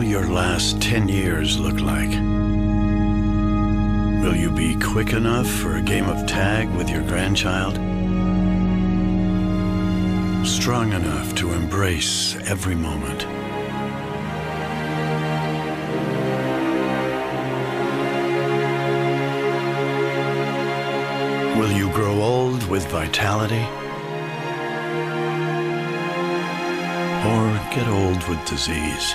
your last 10 years look like? Will you be quick enough for a game of tag with your grandchild? Strong enough to embrace every moment? Will you grow old with vitality? Or get old with disease?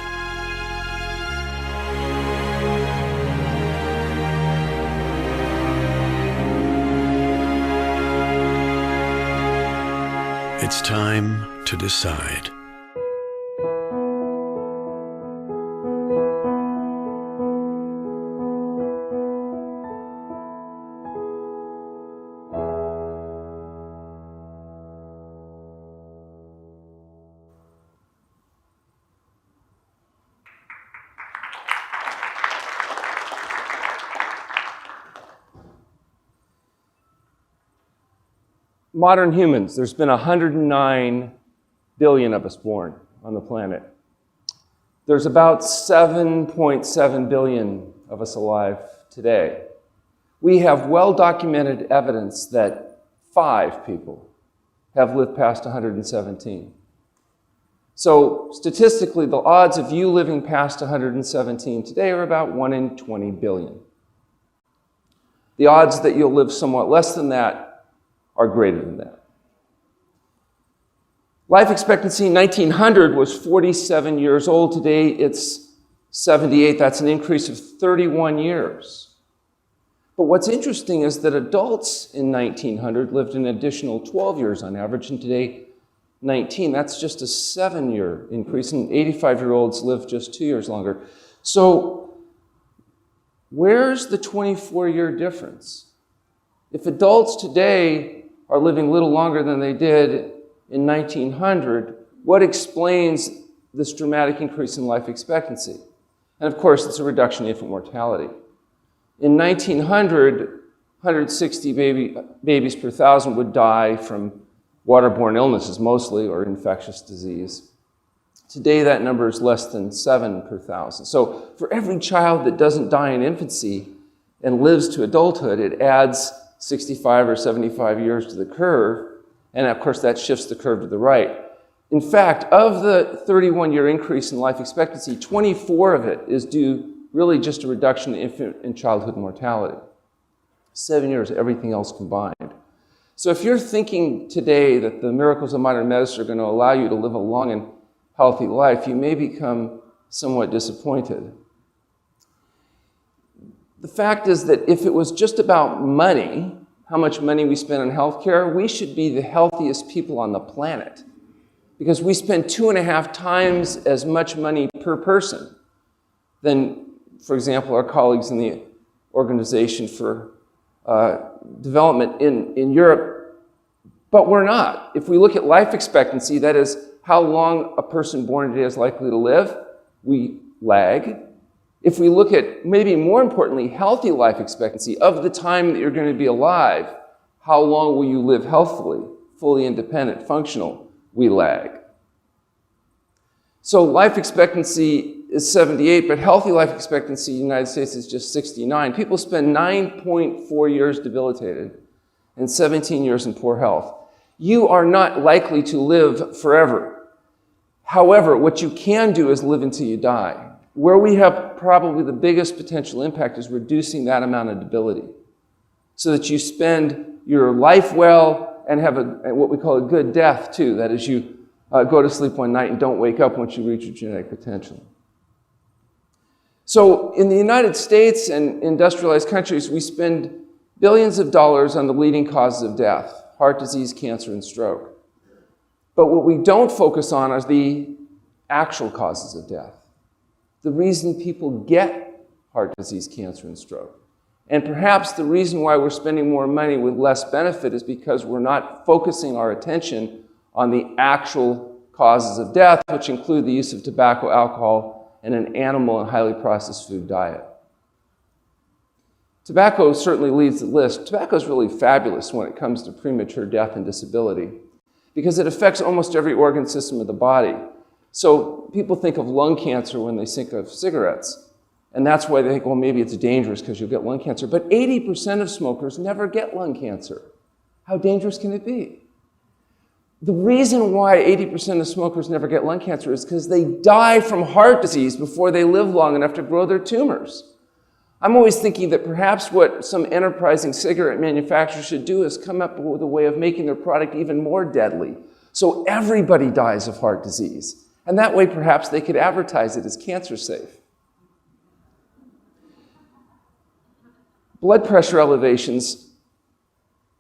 It's time to decide. Modern humans, there's been 109 billion of us born on the planet. There's about 7.7 billion of us alive today. We have well-documented evidence that 5 people have lived past 117. So statistically, the odds of you living past 117 today are about 1 in 20 billion. The odds that you'll live somewhat less than that are greater than that. Life expectancy in 1900 was 47 years old. Today it's 78. That's an increase of 31 years. But what's interesting is that adults in 1900 lived an additional 12 years on average, and today 19. That's just a 7-year increase, and 85-year-olds live just 2 years longer. So where's the 24-year difference? If adults today are living a little longer than they did in 1900, what explains this dramatic increase in life expectancy? And of course, it's a reduction in infant mortality. In 1900, 160 babies per 1,000 would die from waterborne illnesses mostly, or infectious disease. Today, that number is less than 7 per 1,000. So for every child that doesn't die in infancy and lives to adulthood, it adds 65 or 75 years to the curve, and of course that shifts the curve to the right. In fact, of the 31-year increase in life expectancy, 24 of it is due really just a reduction in infant and childhood mortality. 7 years, everything else combined. So if you're thinking today that the miracles of modern medicine are going to allow you to live a long and healthy life, you may become somewhat disappointed. The fact is that if it was just about money, how much money we spend on healthcare, we should be the healthiest people on the planet. Because we spend 2.5 times as much money per person than, for example, our colleagues in the Organization for Development in Europe. But we're not. If we look at life expectancy, that is how long a person born today is likely to live, we lag. If we look at, maybe more importantly, healthy life expectancy, of the time that you're going to be alive, how long will you live healthily, fully independent, functional? We lag. So life expectancy is 78, but healthy life expectancy in the United States is just 69. People spend 9.4 years debilitated and 17 years in poor health. You are not likely to live forever. However, what you can do is live until you die. Where we have probably the biggest potential impact is reducing that amount of debility so that you spend your life well and have what we call a good death too. That is, you go to sleep one night and don't wake up once you reach your genetic potential. So in the United States and industrialized countries, we spend billions of dollars on the leading causes of death: heart disease, cancer, and stroke. But what we don't focus on are the actual causes of death. The reason people get heart disease, cancer, and stroke. And perhaps the reason why we're spending more money with less benefit is because we're not focusing our attention on the actual causes of death, which include the use of tobacco, alcohol, and an animal and highly processed food diet. Tobacco certainly leads the list. Tobacco is really fabulous when it comes to premature death and disability because it affects almost every organ system of the body. So people think of lung cancer when they think of cigarettes. And that's why they think, well, maybe it's dangerous because you'll get lung cancer. But 80% of smokers never get lung cancer. How dangerous can it be? The reason why 80% of smokers never get lung cancer is because they die from heart disease before they live long enough to grow their tumors. I'm always thinking that perhaps what some enterprising cigarette manufacturers should do is come up with a way of making their product even more deadly, so everybody dies of heart disease. And that way, perhaps they could advertise it as cancer safe. Blood pressure elevations,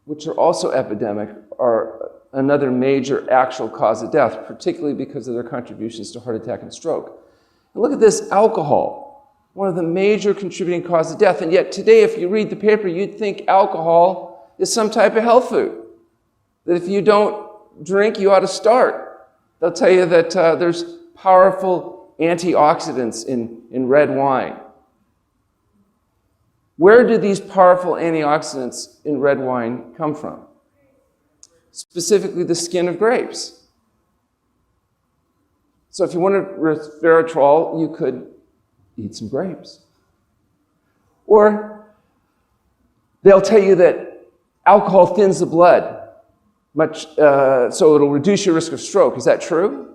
which are also epidemic, are another major actual cause of death, particularly because of their contributions to heart attack and stroke. And look at this, alcohol, one of the major contributing causes of death. And yet today, if you read the paper, you'd think alcohol is some type of health food, that if you don't drink, you ought to start. They'll tell you that there's powerful antioxidants in red wine. Where do these powerful antioxidants in red wine come from? Specifically the skin of grapes. So if you wanted resveratrol, you could eat some grapes. Or they'll tell you that alcohol thins the blood, so it'll reduce your risk of stroke. Is that true?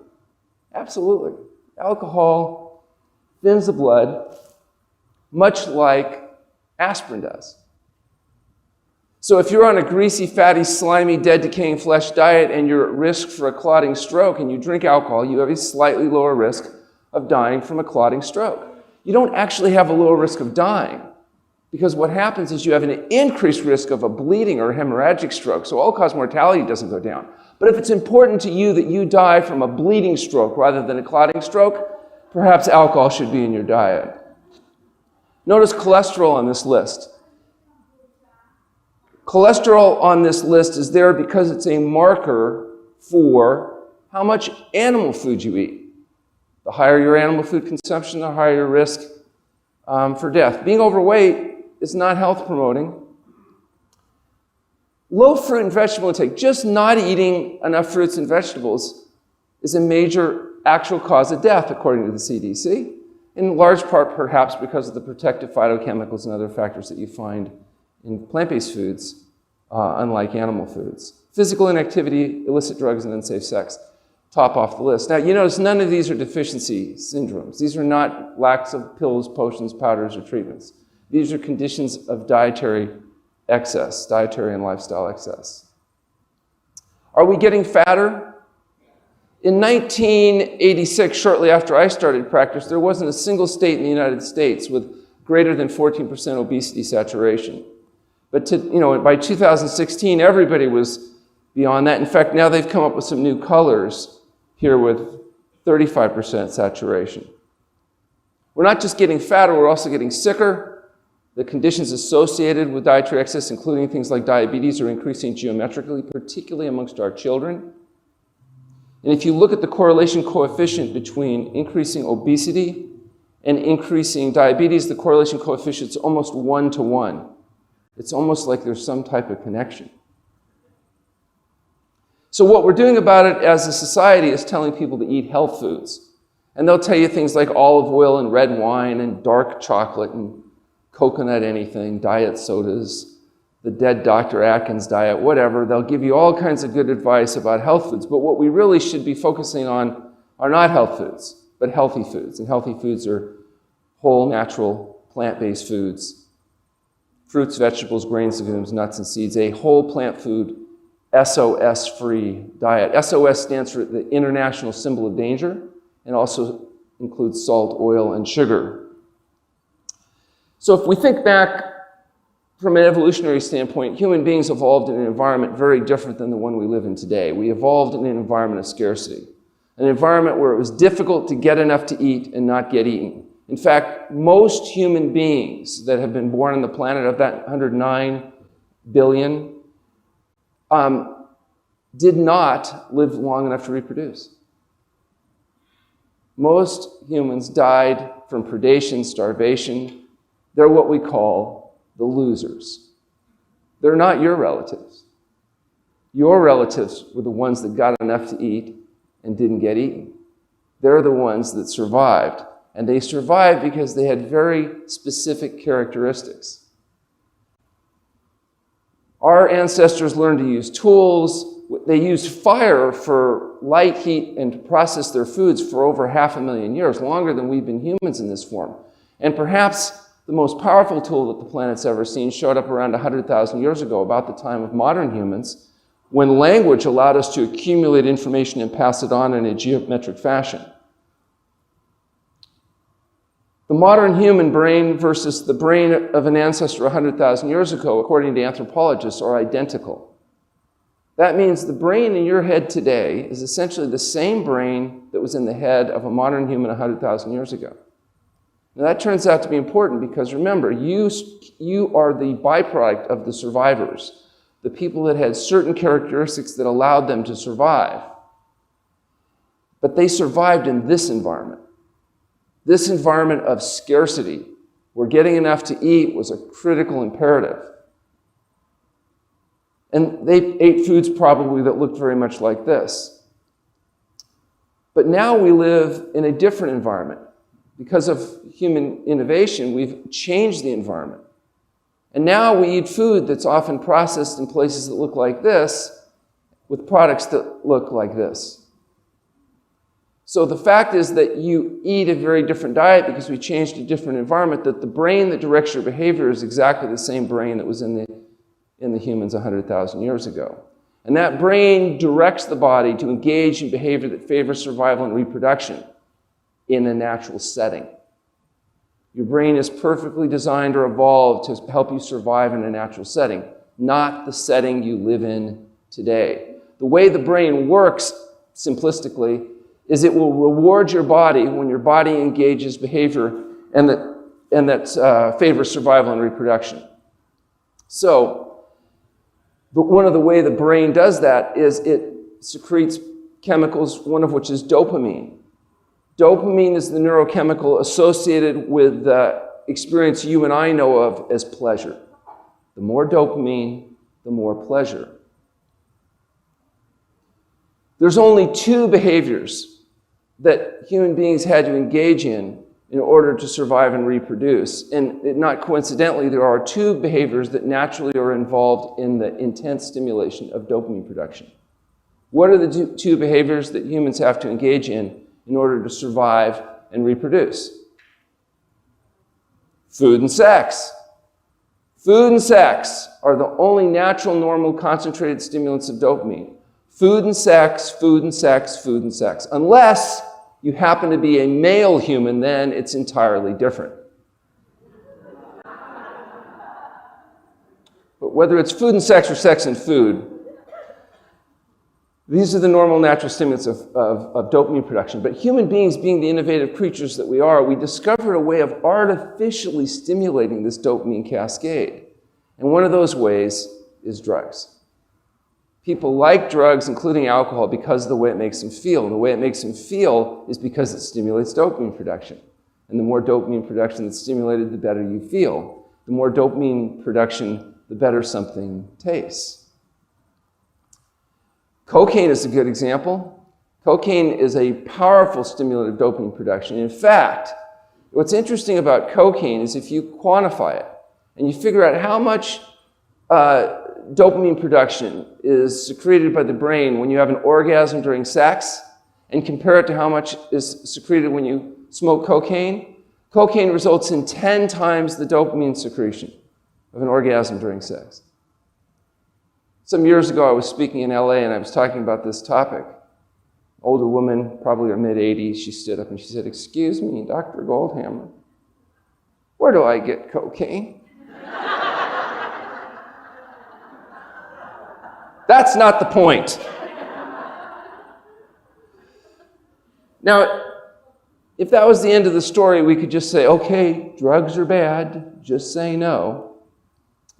Absolutely. Alcohol thins the blood, much like aspirin does. So if you're on a greasy, fatty, slimy, dead, decaying flesh diet and you're at risk for a clotting stroke and you drink alcohol, you have a slightly lower risk of dying from a clotting stroke. You don't actually have a lower risk of dying because what happens is you have an increased risk of a bleeding or hemorrhagic stroke, so all-cause mortality doesn't go down. But if it's important to you that you die from a bleeding stroke rather than a clotting stroke, perhaps alcohol should be in your diet. Notice cholesterol on this list. Cholesterol on this list is there because it's a marker for how much animal food you eat. The higher your animal food consumption, the higher your risk for death. Being overweight is not health promoting. Low fruit and vegetable intake, just not eating enough fruits and vegetables, is a major actual cause of death, according to the CDC. In large part, perhaps, because of the protective phytochemicals and other factors that you find in plant-based foods, unlike animal foods. Physical inactivity, illicit drugs, and unsafe sex top off the list. Now, you notice none of these are deficiency syndromes. These are not lacks of pills, potions, powders, or treatments. These are conditions of dietary excess, dietary and lifestyle excess. Are we getting fatter? In 1986, shortly after I started practice, there wasn't a single state in the United States with greater than 14% obesity saturation. But by 2016, everybody was beyond that. In fact, now they've come up with some new colors here with 35% saturation. We're not just getting fatter, we're also getting sicker. The conditions associated with dietary excess, including things like diabetes, are increasing geometrically, particularly amongst our children. And if you look at the correlation coefficient between increasing obesity and increasing diabetes, the correlation coefficient is almost 1-to-1. It's almost like there's some type of connection. So what we're doing about it as a society is telling people to eat health foods. And they'll tell you things like olive oil and red wine and dark chocolate and coconut anything, diet sodas, the dead Dr. Atkins diet, whatever. They'll give you all kinds of good advice about health foods. But what we really should be focusing on are not health foods, but healthy foods. And healthy foods are whole, natural, plant-based foods. Fruits, vegetables, grains, legumes, nuts, and seeds. A whole plant food, SOS-free diet. SOS stands for the International Symbol of Danger, and also includes salt, oil, and sugar. So if we think back from an evolutionary standpoint, human beings evolved in an environment very different than the one we live in today. We evolved in an environment of scarcity, an environment where it was difficult to get enough to eat and not get eaten. In fact, most human beings that have been born on the planet, of that 109 billion, did not live long enough to reproduce. Most humans died from predation, starvation. They're what we call the losers. They're not your relatives. Your relatives were the ones that got enough to eat and didn't get eaten. they're the ones that survived. And they survived because they had very specific characteristics. Our ancestors learned to use tools. They used fire for light, heat, and to process their foods for over 500,000 years, longer than we've been humans in this form. And perhaps the most powerful tool that the planet's ever seen showed up around 100,000 years ago, about the time of modern humans, when language allowed us to accumulate information and pass it on in a geometric fashion. The modern human brain versus the brain of an ancestor 100,000 years ago, according to anthropologists, are identical. That means the brain in your head today is essentially the same brain that was in the head of a modern human 100,000 years ago. Now that turns out to be important because remember, you are the byproduct of the survivors, the people that had certain characteristics that allowed them to survive. But they survived in this environment of scarcity, where getting enough to eat was a critical imperative. And they ate foods probably that looked very much like this. But now we live in a different environment. Because of human innovation, we've changed the environment. And now we eat food that's often processed in places that look like this, with products that look like this. So the fact is that you eat a very different diet because we changed a different environment, that the brain that directs your behavior is exactly the same brain that was in the humans 100,000 years ago. And that brain directs the body to engage in behavior that favors survival and reproduction in a natural setting. Your brain is perfectly designed or evolved to help you survive in a natural setting, not the setting you live in today. The way the brain works, simplistically, is it will reward your body when your body engages behavior and that favors survival and reproduction. So, but one of the ways the brain does that is it secretes chemicals, one of which is dopamine. Dopamine is the neurochemical associated with the experience you and I know of as pleasure. The more dopamine, the more pleasure. There's only two behaviors that human beings had to engage in order to survive and reproduce. And not coincidentally, there are two behaviors that naturally are involved in the intense stimulation of dopamine production. What are the two behaviors that humans have to engage in order to survive and reproduce? Food and sex. Food and sex are the only natural, normal, concentrated stimulants of dopamine. Food and sex, food and sex, food and sex. Unless you happen to be a male human, then it's entirely different. But whether it's food and sex or sex and food, these are the normal natural stimulants of dopamine production. But human beings, being the innovative creatures that we are, we discovered a way of artificially stimulating this dopamine cascade. And one of those ways is drugs. People like drugs, including alcohol, because of the way it makes them feel. And the way it makes them feel is because it stimulates dopamine production. And the more dopamine production that's stimulated, the better you feel. The more dopamine production, the better something tastes. Cocaine is a good example. Cocaine is a powerful stimulant of dopamine production. In fact, what's interesting about cocaine is if you quantify it and you figure out how much dopamine production is secreted by the brain when you have an orgasm during sex and compare it to how much is secreted when you smoke cocaine, cocaine results in 10 times the dopamine secretion of an orgasm during sex. Some years ago, I was speaking in LA and I was talking about this topic. Older woman, probably her mid-80s, she stood up and she said, "Excuse me, Dr. Goldhamer, where do I get cocaine?" That's not the point. Now, if that was the end of the story, we could just say, okay, drugs are bad, just say no.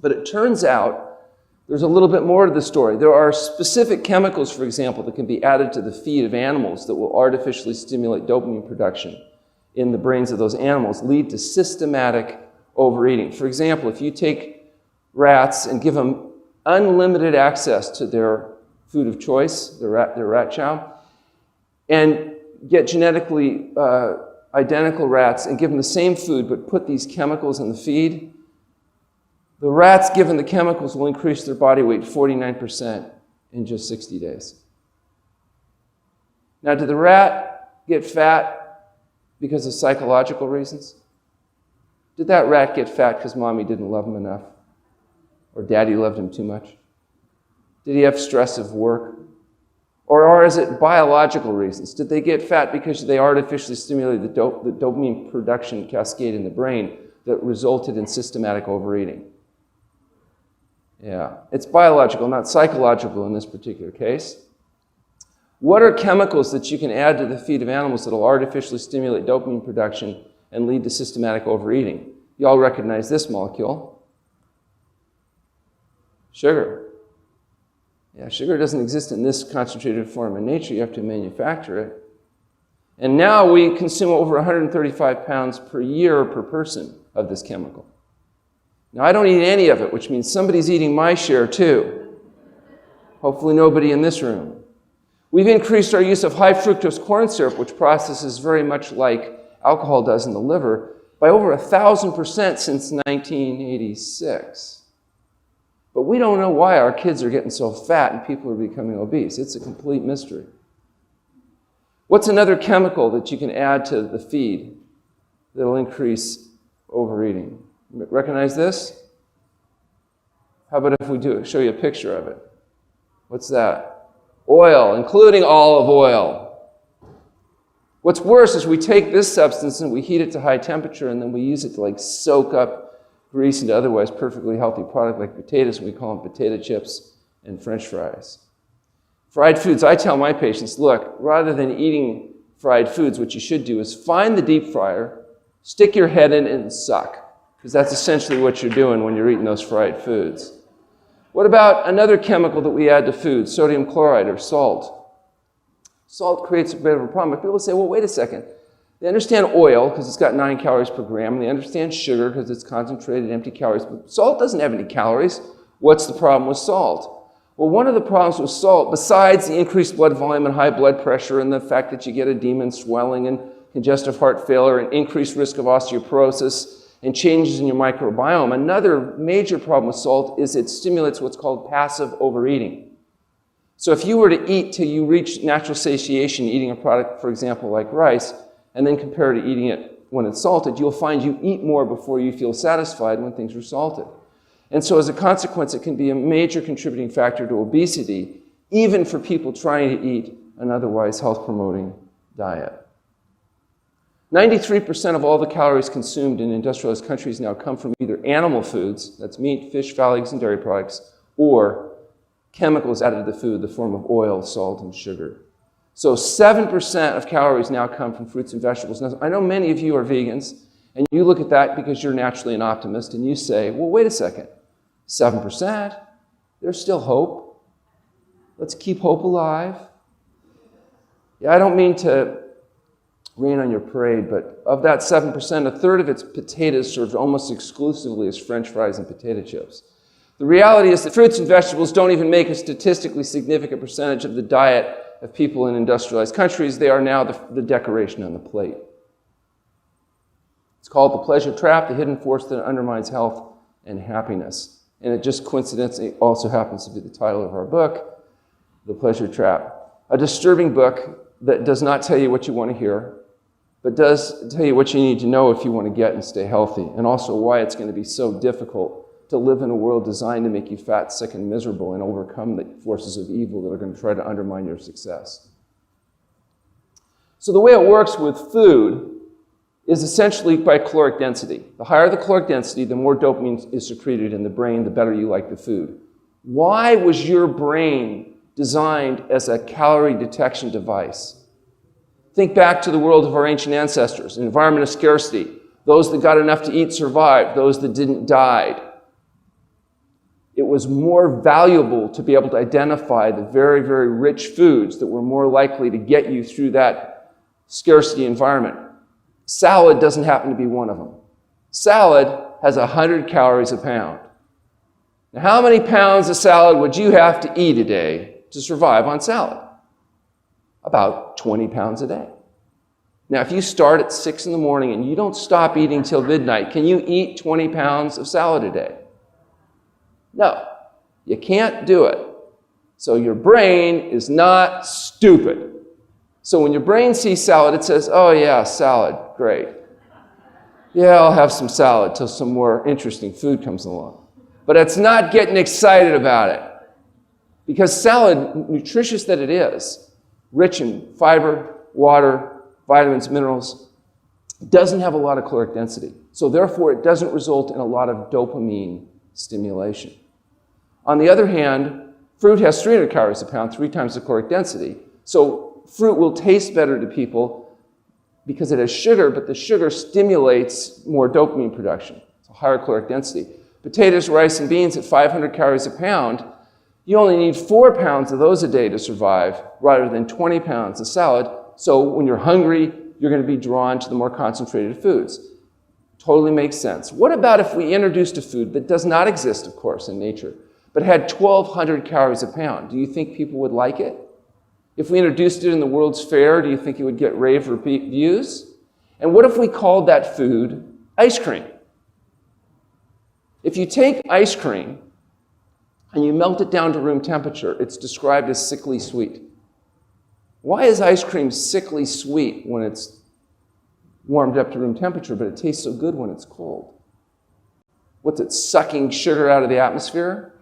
But it turns out there's a little bit more to the story. There are specific chemicals, for example, that can be added to the feed of animals that will artificially stimulate dopamine production in the brains of those animals, lead to systematic overeating. For example, if you take rats and give them unlimited access to their food of choice, their rat chow, and get genetically identical rats and give them the same food but put these chemicals in the feed, the rats given the chemicals will increase their body weight 49% in just 60 days. Now, did the rat get fat because of psychological reasons? Did that rat get fat because mommy didn't love him enough? Or daddy loved him too much? Did he have stress of work? Or is it biological reasons? Did they get fat because they artificially stimulated the dopamine production cascade in the brain that resulted in systematic overeating? Yeah, it's biological, not psychological in this particular case. What are chemicals that you can add to the feed of animals that will artificially stimulate dopamine production and lead to systematic overeating? You all recognize this molecule. Sugar. Yeah, sugar doesn't exist in this concentrated form in nature. You have to manufacture it. And now we consume over 135 pounds per year per person of this chemical. Now, I don't eat any of it, which means somebody's eating my share too. Hopefully nobody in this room. We've increased our use of high fructose corn syrup, which processes very much like alcohol does in the liver, by over 1,000% since 1986. But we don't know why our kids are getting so fat and people are becoming obese. It's a complete mystery. What's another chemical that you can add to the feed that will increase overeating? Recognize this? How about if we show you a picture of it? What's that? Oil, including olive oil. What's worse is we take this substance and we heat it to high temperature and then we use it to soak up grease into otherwise perfectly healthy product like potatoes, and we call them potato chips and French fries. Fried foods, I tell my patients, look, rather than eating fried foods, what you should do is find the deep fryer, stick your head in it and suck, because that's essentially what you're doing when you're eating those fried foods. What about another chemical that we add to food, sodium chloride or salt? Salt creates a bit of a problem. But people say, well, wait a second. They understand oil because it's got 9 calories per gram, and they understand sugar because it's concentrated empty calories. But salt doesn't have any calories. What's the problem with salt? Well, one of the problems with salt, besides the increased blood volume and high blood pressure and the fact that you get edema and swelling and congestive heart failure and increased risk of osteoporosis and changes in your microbiome, another major problem with salt is it stimulates what's called passive overeating. So if you were to eat till you reach natural satiation eating a product, for example, like rice, and then compare to eating it when it's salted, you'll find you eat more before you feel satisfied when things are salted. And so as a consequence, it can be a major contributing factor to obesity, even for people trying to eat an otherwise health-promoting diet. 93% of all the calories consumed in industrialized countries now come from either animal foods, that's meat, fish, fowl, eggs, and dairy products, or chemicals added to the food in the form of oil, salt, and sugar. So 7% of calories now come from fruits and vegetables. Now, I know many of you are vegans, and you look at that because you're naturally an optimist, and you say, well, wait a second, 7%? There's still hope. Let's keep hope alive. Yeah, I don't mean to rain on your parade, but of that 7%, a third of it's potatoes served almost exclusively as French fries and potato chips. The reality is that fruits and vegetables don't even make a statistically significant percentage of the diet of people in industrialized countries. They are now the decoration on the plate. It's called the pleasure trap, the hidden force that undermines health and happiness. And it just coincidentally also happens to be the title of our book, The Pleasure Trap. A disturbing book that does not tell you what you want to hear, but does tell you what you need to know if you want to get and stay healthy, and also why it's going to be so difficult to live in a world designed to make you fat, sick, and miserable and overcome the forces of evil that are going to try to undermine your success. So the way it works with food is essentially by caloric density. The higher the caloric density, the more dopamine is secreted in the brain, the better you like the food. Why was your brain designed as a calorie detection device? Think back to the world of our ancient ancestors, an environment of scarcity. Those that got enough to eat survived. Those that didn't died. It was more valuable to be able to identify the very, very rich foods that were more likely to get you through that scarcity environment. Salad doesn't happen to be one of them. Salad has 100 calories a pound. Now, how many pounds of salad would you have to eat a day to survive on salad? About 20 pounds a day. Now, if you start at 6 in the morning and you don't stop eating till midnight, can you eat 20 pounds of salad a day? No, you can't do it. So your brain is not stupid. So when your brain sees salad, it says, oh yeah, salad, great. Yeah, I'll have some salad till some more interesting food comes along. But it's not getting excited about it. Because salad, nutritious that it is, rich in fiber, water, vitamins, minerals, doesn't have a lot of caloric density. So therefore, it doesn't result in a lot of dopamine stimulation. On the other hand, fruit has 300 calories a pound, 3 times the caloric density. So fruit will taste better to people because it has sugar, but the sugar stimulates more dopamine production. It's a higher caloric density. Potatoes, rice, and beans at 500 calories a pound, you only need 4 pounds of those a day to survive rather than 20 pounds of salad. So when you're hungry, you're going to be drawn to the more concentrated foods. Totally makes sense. What about if we introduced a food that does not exist, of course, in nature, but had 1,200 calories a pound? Do you think people would like it? If we introduced it in the World's Fair, do you think it would get rave reviews? And what if we called that food ice cream? If you take ice cream and you melt it down to room temperature, it's described as sickly sweet. Why is ice cream sickly sweet when it's warmed up to room temperature, but it tastes so good when it's cold? What's it, sucking sugar out of the atmosphere?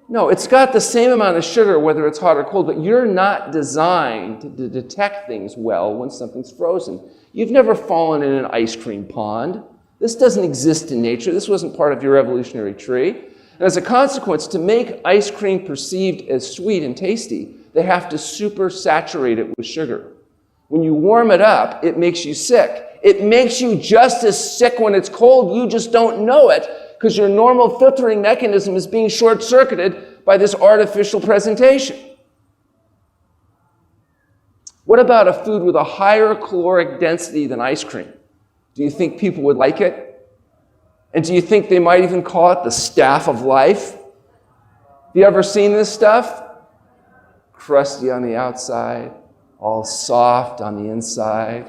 No, it's got the same amount of sugar whether it's hot or cold, but you're not designed to detect things well when something's frozen. You've never fallen in an ice cream pond. This doesn't exist in nature. This wasn't part of your evolutionary tree. And as a consequence, to make ice cream perceived as sweet and tasty, they have to super saturate it with sugar. When you warm it up, it makes you sick. It makes you just as sick when it's cold. You just don't know it because your normal filtering mechanism is being short-circuited by this artificial presentation. What about a food with a higher caloric density than ice cream? Do you think people would like it? And do you think they might even call it the staff of life? Have you ever seen this stuff? Crusty on the outside, all soft on the inside.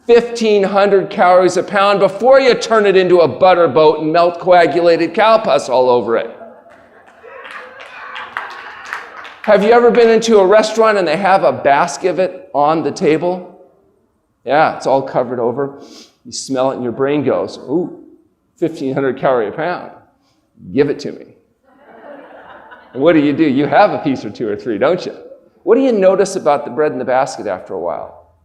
1,500 calories a pound before you turn it into a butter boat and melt coagulated cow pus all over it. Have you ever been into a restaurant and they have a basket of it on the table? Yeah, it's all covered over. You smell it and your brain goes, ooh, 1,500 calories a pound. Give it to me. And what do? You have a piece or 2 or 3, don't you? What do you notice about the bread in the basket after a while?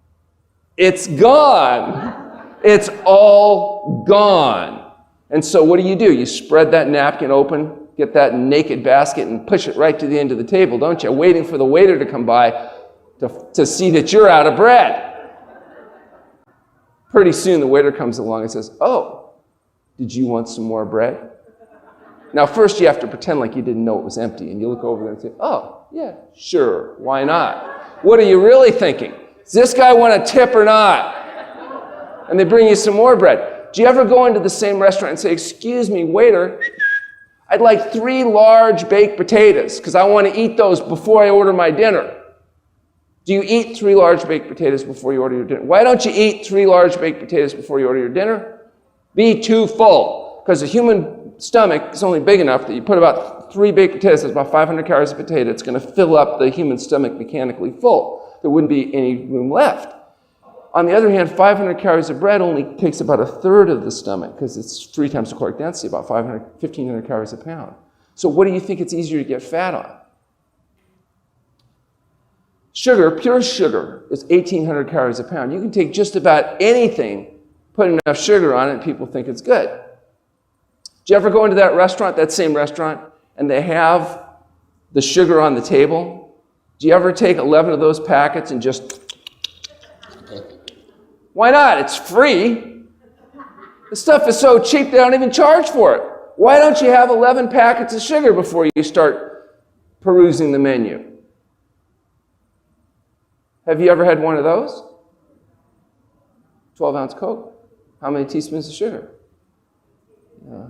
It's gone. It's all gone. And so what do? You spread that napkin open, get that naked basket, and push it right to the end of the table, don't you? Waiting for the waiter to come by to see that you're out of bread. Pretty soon the waiter comes along and says, oh, did you want some more bread? Now, first you have to pretend like you didn't know it was empty, and you look over there and say, oh, yeah, sure, why not? What are you really thinking? Does this guy want a tip or not? And they bring you some more bread. Do you ever go into the same restaurant and say, excuse me, waiter, I'd like 3 large baked potatoes, because I want to eat those before I order my dinner. Do you eat 3 large baked potatoes before you order your dinner? Why don't you eat 3 large baked potatoes before you order your dinner? Be too full, because the human stomach is only big enough that you put about 3 baked potatoes, that's about 500 calories a potato, it's going to fill up the human stomach mechanically full. There wouldn't be any room left. On the other hand, 500 calories of bread only takes about 1/3 of the stomach because it's 3 times the caloric density, about 1,500 calories a pound. So what do you think it's easier to get fat on? Sugar, pure sugar, is 1,800 calories a pound. You can take just about anything, put enough sugar on it, and people think it's good. Do you ever go into that restaurant, that same restaurant, and they have the sugar on the table? Do you ever take 11 of those packets and just... Why not? It's free. The stuff is so cheap they don't even charge for it. Why don't you have 11 packets of sugar before you start perusing the menu? Have you ever had one of those? 12-ounce Coke. How many teaspoons of sugar? Yeah.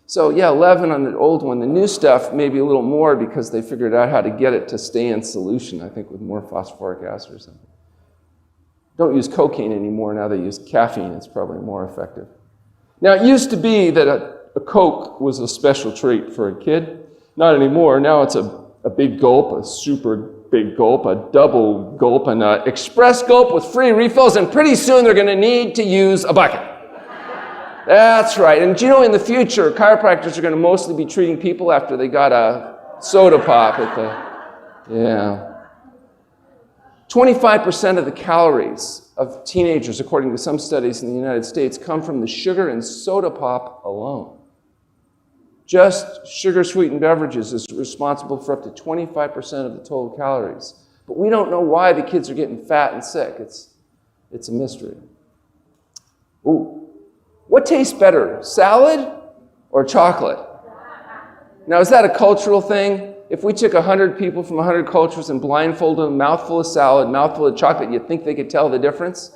So yeah, 11 on the old one. The new stuff, maybe a little more because they figured out how to get it to stay in solution, I think with more phosphoric acid or something. don't use cocaine anymore. Now they use caffeine. It's probably more effective. Now, it used to be that a Coke was a special treat for a kid. Not anymore. Now it's a big gulp, a super big gulp, a double gulp, and an express gulp with free refills, and pretty soon they're going to need to use a bucket. That's right. And you know, in the future, chiropractors are going to mostly be treating people after they got a soda pop at the, yeah. 25% of the calories of teenagers, according to some studies in the United States, come from the sugar and soda pop alone. Just sugar-sweetened beverages is responsible for up to 25% of the total calories. But we don't know why the kids are getting fat and sick. It's a mystery. Ooh. What tastes better, salad or chocolate? Now, is that a cultural thing? If we took 100 people from 100 cultures and blindfolded them, mouthful of salad, mouthful of chocolate, you think they could tell the difference?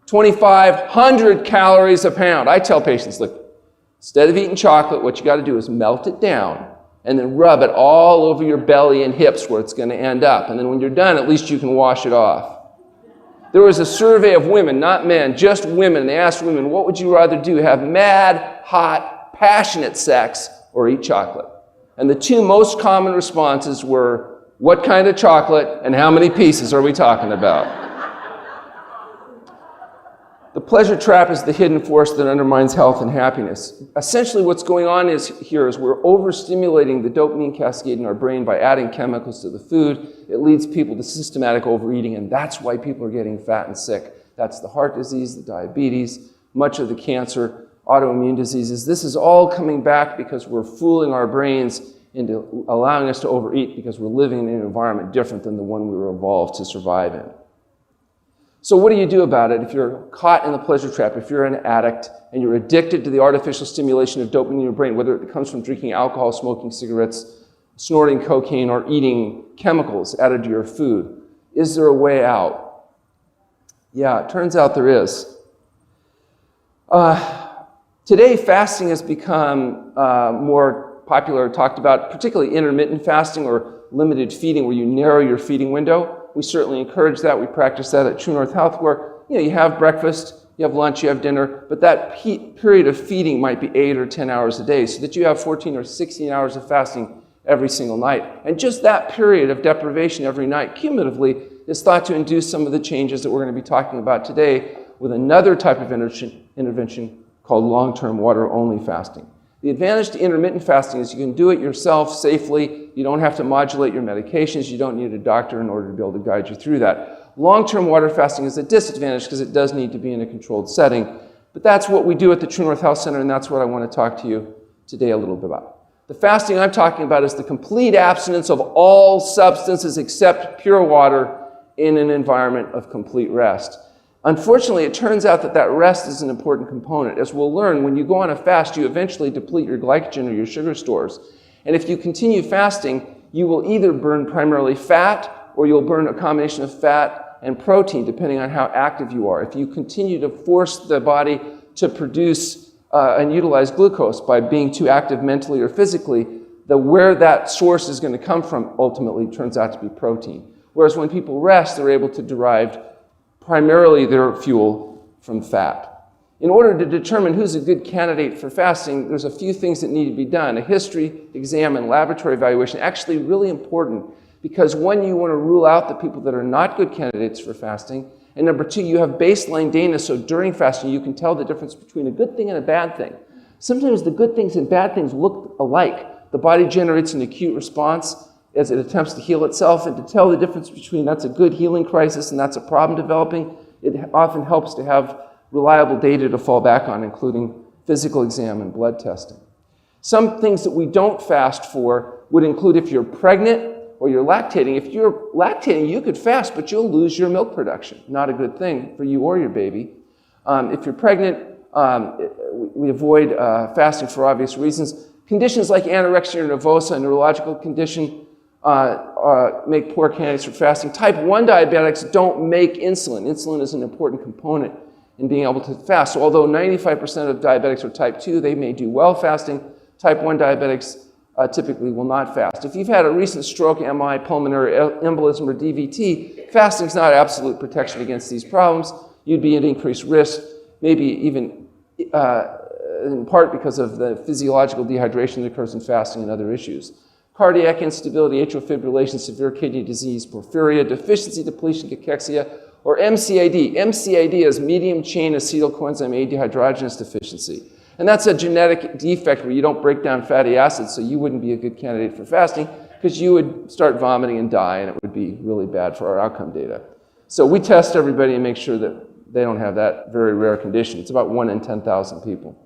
2,500 calories a pound. I tell patients, look, instead of eating chocolate, what you got to do is melt it down and then rub it all over your belly and hips where it's going to end up. And then when you're done, at least you can wash it off. There was a survey of women, not men, just women. They asked women, what would you rather do, have mad, hot, passionate sex or eat chocolate? And the two most common responses were, what kind of chocolate and how many pieces are we talking about? The pleasure trap is the hidden force that undermines health and happiness. Essentially what's going on here is we're overstimulating the dopamine cascade in our brain by adding chemicals to the food. It leads people to systematic overeating, and that's why people are getting fat and sick. That's the heart disease, the diabetes, much of the cancer, autoimmune diseases. This is all coming back because we're fooling our brains into allowing us to overeat because we're living in an environment different than the one we were evolved to survive in. So what do you do about it if you're caught in the pleasure trap, if you're an addict and you're addicted to the artificial stimulation of dopamine in your brain, whether it comes from drinking alcohol, smoking cigarettes, snorting cocaine, or eating chemicals added to your food? Is there a way out? Yeah, it turns out there is. Today, fasting has become more popular, talked about, particularly intermittent fasting or limited feeding, where you narrow your feeding window. We certainly encourage that. We practice that at True North Health, where you have breakfast, you have lunch, you have dinner, but that period of feeding might be 8 or 10 hours a day, so that you have 14 or 16 hours of fasting every single night. And just that period of deprivation every night, cumulatively, is thought to induce some of the changes that we're going to be talking about today with another type of intervention called long-term water-only fasting. The advantage to intermittent fasting is you can do it yourself safely. You don't have to modulate your medications. You don't need a doctor in order to be able to guide you through that. Long-term water fasting is a disadvantage because it does need to be in a controlled setting. But that's what we do at the True North Health Center, and that's what I want to talk to you today a little bit about. The fasting I'm talking about is the complete abstinence of all substances except pure water in an environment of complete rest. Unfortunately, it turns out that rest is an important component. As we'll learn, when you go on a fast, you eventually deplete your glycogen or your sugar stores. And if you continue fasting, you will either burn primarily fat or you'll burn a combination of fat and protein, depending on how active you are. If you continue to force the body to produce and utilize glucose by being too active mentally or physically, where that source is going to come from ultimately turns out to be protein. Whereas when people rest, they're able to derive primarily their fuel from fat. In order to determine who's a good candidate for fasting, there's a few things that need to be done. A history exam and laboratory evaluation, actually really important, because one, you want to rule out the people that are not good candidates for fasting, and number two, you have baseline data, so during fasting you can tell the difference between a good thing and a bad thing. Sometimes the good things and bad things look alike. The body generates an acute response as it attempts to heal itself, and to tell the difference between that's a good healing crisis and that's a problem developing, it often helps to have reliable data to fall back on, including physical exam and blood testing. Some things that we don't fast for would include if you're pregnant or you're lactating. If you're lactating, you could fast, but you'll lose your milk production. Not a good thing for you or your baby. If you're pregnant, we avoid fasting for obvious reasons. Conditions like anorexia nervosa, a neurological condition, make poor candidates for fasting. Type 1 diabetics don't make insulin. Insulin is an important component in being able to fast. So although 95% of diabetics are type 2, they may do well fasting. Type 1 diabetics typically will not fast. If you've had a recent stroke, MI, pulmonary embolism, or DVT, fasting is not absolute protection against these problems. You'd be at increased risk, maybe even in part because of the physiological dehydration that occurs in fasting and other issues. Cardiac instability, atrial fibrillation, severe kidney disease, porphyria, deficiency, depletion, cachexia, or MCID. MCID is medium chain acetyl coenzyme A dehydrogenase deficiency. And that's a genetic defect where you don't break down fatty acids, so you wouldn't be a good candidate for fasting because you would start vomiting and die, and it would be really bad for our outcome data. So we test everybody and make sure that they don't have that very rare condition. It's about 1 in 10,000 people.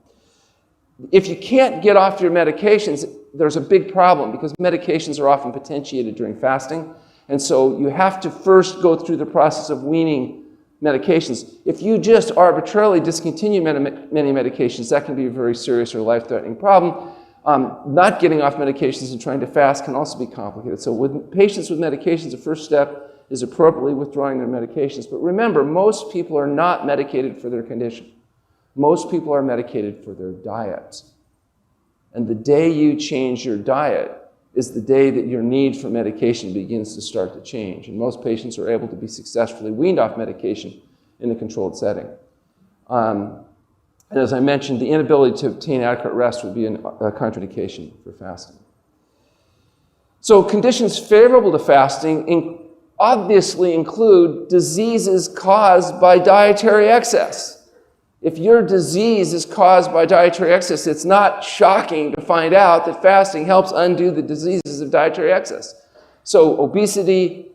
If you can't get off your medications, there's a big problem because medications are often potentiated during fasting. And so you have to first go through the process of weaning medications. If you just arbitrarily discontinue many medications, that can be a very serious or life-threatening problem. Not getting off medications and trying to fast can also be complicated. So with patients with medications, the first step is appropriately withdrawing their medications. But remember, most people are not medicated for their condition. Most people are medicated for their diet. And the day you change your diet is the day that your need for medication begins to start to change. And most patients are able to be successfully weaned off medication in a controlled setting. And as I mentioned, the inability to obtain adequate rest would be a contraindication for fasting. So conditions favorable to fasting obviously include diseases caused by dietary excess. If your disease is caused by dietary excess, it's not shocking to find out that fasting helps undo the diseases of dietary excess. So obesity,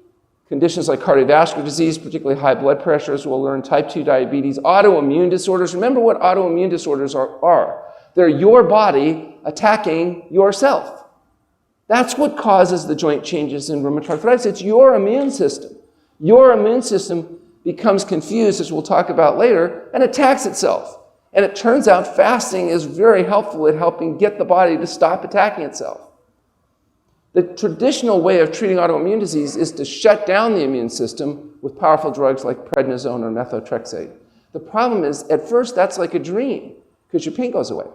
conditions like cardiovascular disease, particularly high blood pressure, as we'll learn, type 2 diabetes, autoimmune disorders. Remember what autoimmune disorders are. They're your body attacking yourself. That's what causes the joint changes in rheumatoid arthritis. It's your immune system. Your immune system becomes confused, as we'll talk about later, and attacks itself. And it turns out fasting is very helpful at helping get the body to stop attacking itself. The traditional way of treating autoimmune disease is to shut down the immune system with powerful drugs like prednisone or methotrexate. The problem is, at first, that's like a dream, because your pain goes away.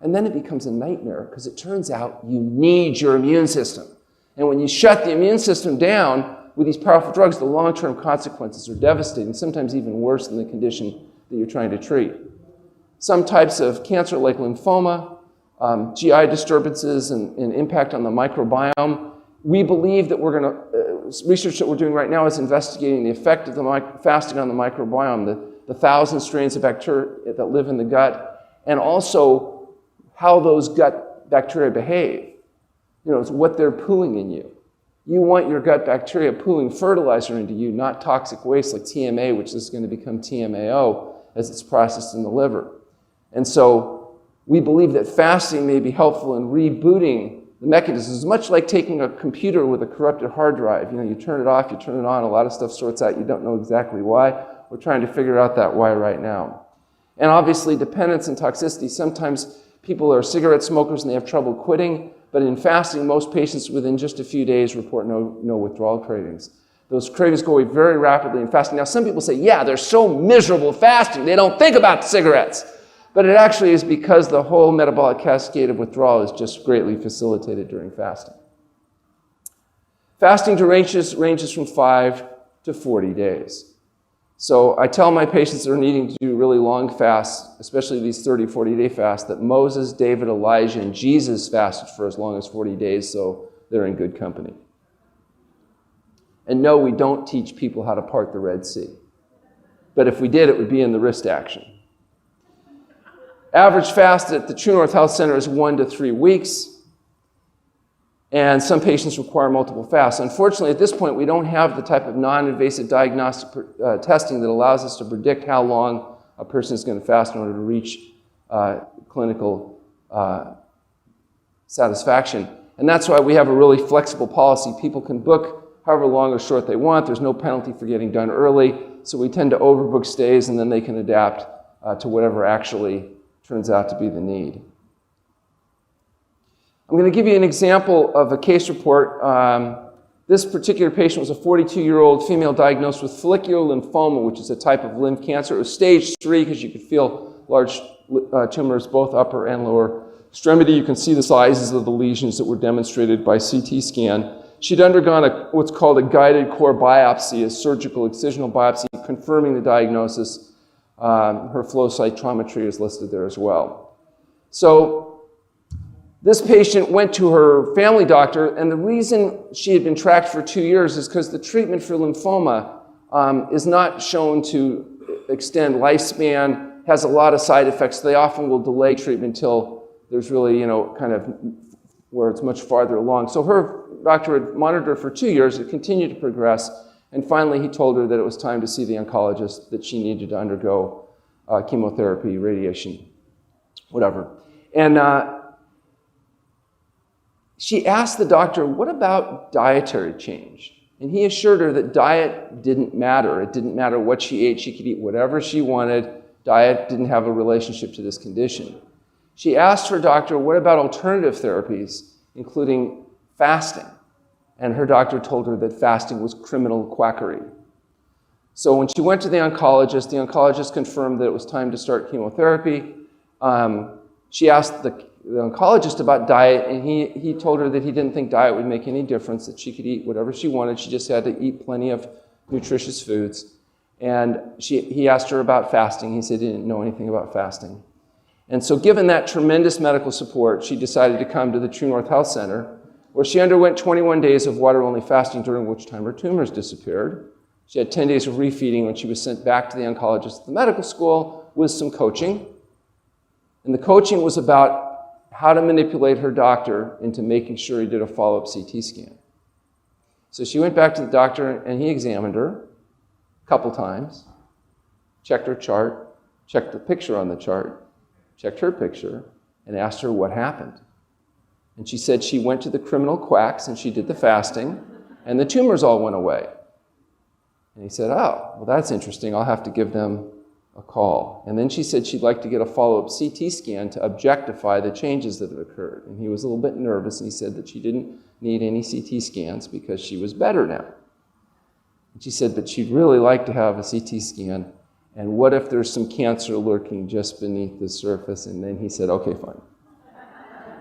And then it becomes a nightmare, because it turns out you need your immune system. And when you shut the immune system down with these powerful drugs, the long-term consequences are devastating, sometimes even worse than the condition that you're trying to treat. Some types of cancer, like lymphoma, GI disturbances, and impact on the microbiome. We believe that research that we're doing right now is investigating the effect of the fasting on the microbiome, the 1,000 strains of bacteria that live in the gut, and also how those gut bacteria behave. It's what they're pooling in you. You want your gut bacteria pooling fertilizer into you, not toxic waste like TMA, which is going to become TMAO as it's processed in the liver. And so we believe that fasting may be helpful in rebooting the mechanisms, much like taking a computer with a corrupted hard drive. You turn it off, you turn it on, a lot of stuff sorts out, you don't know exactly why. We're trying to figure out that why right now. And obviously, dependence and toxicity. Sometimes people are cigarette smokers and they have trouble quitting. But in fasting, most patients within just a few days report no withdrawal cravings. Those cravings go away very rapidly in fasting. Now, some people say, yeah, they're so miserable fasting, they don't think about cigarettes. But it actually is because the whole metabolic cascade of withdrawal is just greatly facilitated during fasting. Fasting ranges from 5 to 40 days. So I tell my patients that are needing to do really long fasts, especially these 30, 40-day fasts, that Moses, David, Elijah, and Jesus fasted for as long as 40 days, so they're in good company. And no, we don't teach people how to part the Red Sea. But if we did, it would be in the wrist action. Average fast at the True North Health Center is 1 to 3 weeks. And some patients require multiple fasts. Unfortunately, at this point, we don't have the type of non-invasive diagnostic testing that allows us to predict how long a person is going to fast in order to reach clinical satisfaction. And that's why we have a really flexible policy. People can book however long or short they want. There's no penalty for getting done early. So we tend to overbook stays, and then they can adapt to whatever actually turns out to be the need. I'm going to give you an example of a case report. This particular patient was a 42-year-old female diagnosed with follicular lymphoma, which is a type of lymph cancer. It was stage 3 because you could feel large tumors, both upper and lower extremity, you can see the sizes of the lesions that were demonstrated by CT scan. She'd undergone what's called a guided core biopsy, a surgical excisional biopsy, confirming the diagnosis. Her flow cytometry is listed there as well. So this patient went to her family doctor, and the reason she had been tracked for 2 years is because the treatment for lymphoma is not shown to extend lifespan, has a lot of side effects. They often will delay treatment until there's really, kind of where it's much farther along. So her doctor had monitored her for 2 years. It continued to progress. And finally, he told her that it was time to see the oncologist, that she needed to undergo chemotherapy, radiation, whatever. And she asked the doctor, what about dietary change? And he assured her that diet didn't matter. It didn't matter what she ate. She could eat whatever she wanted. Diet didn't have a relationship to this condition. She asked her doctor, what about alternative therapies, including fasting? And her doctor told her that fasting was criminal quackery. So when she went to the oncologist confirmed that it was time to start chemotherapy. She asked the oncologist about diet, and he told her that he didn't think diet would make any difference, that she could eat whatever she wanted. She just had to eat plenty of nutritious foods. And he asked her about fasting. He said he didn't know anything about fasting. And so given that tremendous medical support, she decided to come to the True North Health Center, where she underwent 21 days of water-only fasting, during which time her tumors disappeared. She had 10 days of refeeding when she was sent back to the oncologist at the medical school with some coaching. And the coaching was about how to manipulate her doctor into making sure he did a follow-up CT scan. So she went back to the doctor, and he examined her a couple times, checked her chart, checked the picture on the chart, checked her picture, and asked her what happened. And she said she went to the criminal quacks and she did the fasting, and the tumors all went away. And he said, oh, well, that's interesting. I'll have to give them a call. And then she said she'd like to get a follow-up CT scan to objectify the changes that had occurred. And he was a little bit nervous, and he said that she didn't need any CT scans because she was better now. And she said, but she'd really like to have a CT scan. And what if there's some cancer lurking just beneath the surface? And then he said, okay, fine.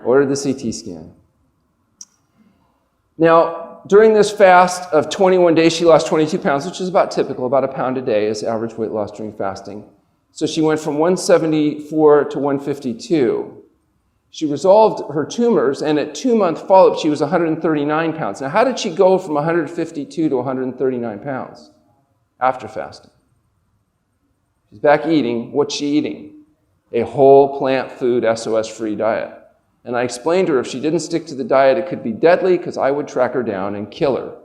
Ordered the CT scan. Now, during this fast of 21 days, she lost 22 pounds, which is about typical. About a pound a day is average weight loss during fasting. So she went from 174 to 152. She resolved her tumors, and at 2-month follow-up, she was 139 pounds. Now, how did she go from 152 to 139 pounds after fasting? She's back eating. What's she eating? A whole plant food, SOS-free diet. And I explained to her if she didn't stick to the diet, it could be deadly because I would track her down and kill her.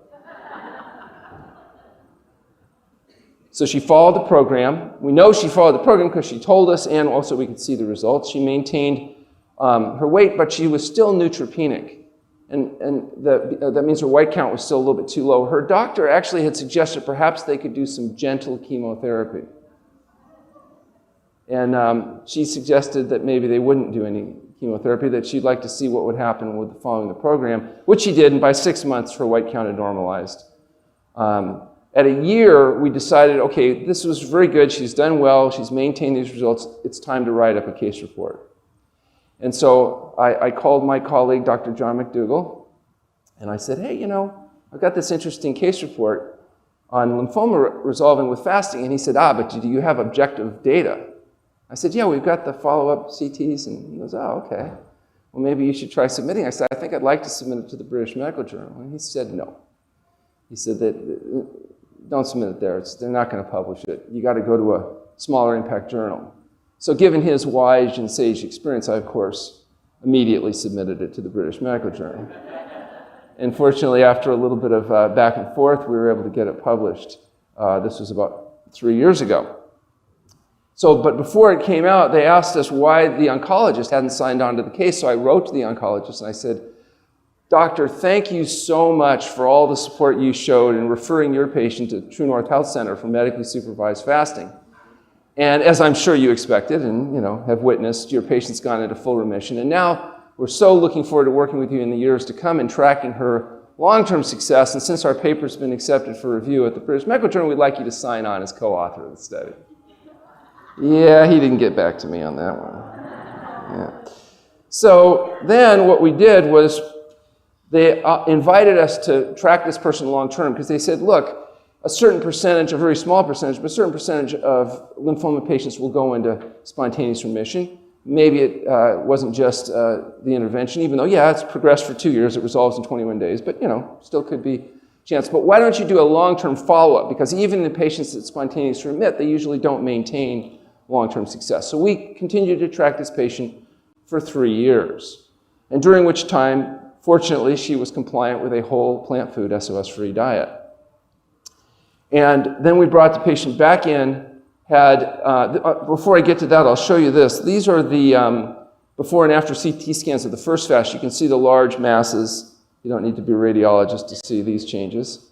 So she followed the program. We know she followed the program because she told us, and also we could see the results. She maintained her weight, but she was still neutropenic. And that means her white count was still a little bit too low. Her doctor actually had suggested perhaps they could do some gentle chemotherapy. And she suggested that maybe they wouldn't do any chemotherapy, that she'd like to see what would happen with following the program, which she did, and by 6 months, her white count had normalized. At a year, we decided, okay, this was very good, she's done well, she's maintained these results, it's time to write up a case report. And so I called my colleague, Dr. John McDougall, and I said, hey, I've got this interesting case report on lymphoma resolving with fasting. And he said, but do you have objective data? I said, yeah, we've got the follow-up CTs. And he goes, oh, okay. Well, maybe you should try submitting. I said, I think I'd like to submit it to the British Medical Journal. And he said, no. He said that don't submit it there. They're not going to publish it. You got to go to a smaller impact journal. So given his wise and sage experience, I, of course, immediately submitted it to the British Medical Journal. And fortunately, after a little bit of back and forth, we were able to get it published. This was about 3 years ago. So, but before it came out, they asked us why the oncologist hadn't signed on to the case. So I wrote to the oncologist and I said, Doctor, thank you so much for all the support you showed in referring your patient to True North Health Center for medically supervised fasting. And as I'm sure you expected and have witnessed, your patient's gone into full remission. And now we're so looking forward to working with you in the years to come and tracking her long-term success. And since our paper's been accepted for review at the British Medical Journal, we'd like you to sign on as co-author of the study. Yeah, he didn't get back to me on that one. Yeah. So then what we did was they invited us to track this person long term because they said, look, a certain percentage, a very small percentage, but a certain percentage of lymphoma patients will go into spontaneous remission. Maybe it wasn't just the intervention, even though, yeah, it's progressed for 2 years, it resolves in 21 days, but, still could be a chance. But why don't you do a long-term follow-up? Because even in patients that spontaneously remit, they usually don't maintain long-term success. So we continued to track this patient for 3 years, and during which time, fortunately, she was compliant with a whole plant food, SOS-free diet. And then we brought the patient back in, before I get to that, I'll show you this. These are the before and after CT scans of the first fast. You can see the large masses. You don't need to be a radiologist to see these changes.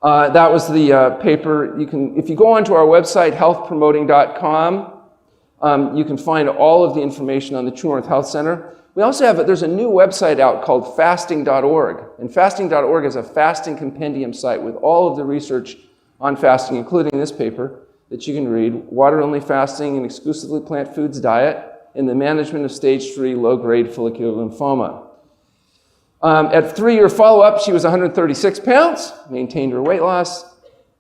That was the paper. If you go onto our website, healthpromoting.com, you can find all of the information on the True North Health Center. We also have, there's a new website out called fasting.org. And fasting.org is a fasting compendium site with all of the research on fasting, including this paper that you can read, Water-Only Fasting and Exclusively Plant Foods Diet in the Management of Stage 3 Low-Grade Follicular Lymphoma. At 3-year follow-up, she was 136 pounds, maintained her weight loss,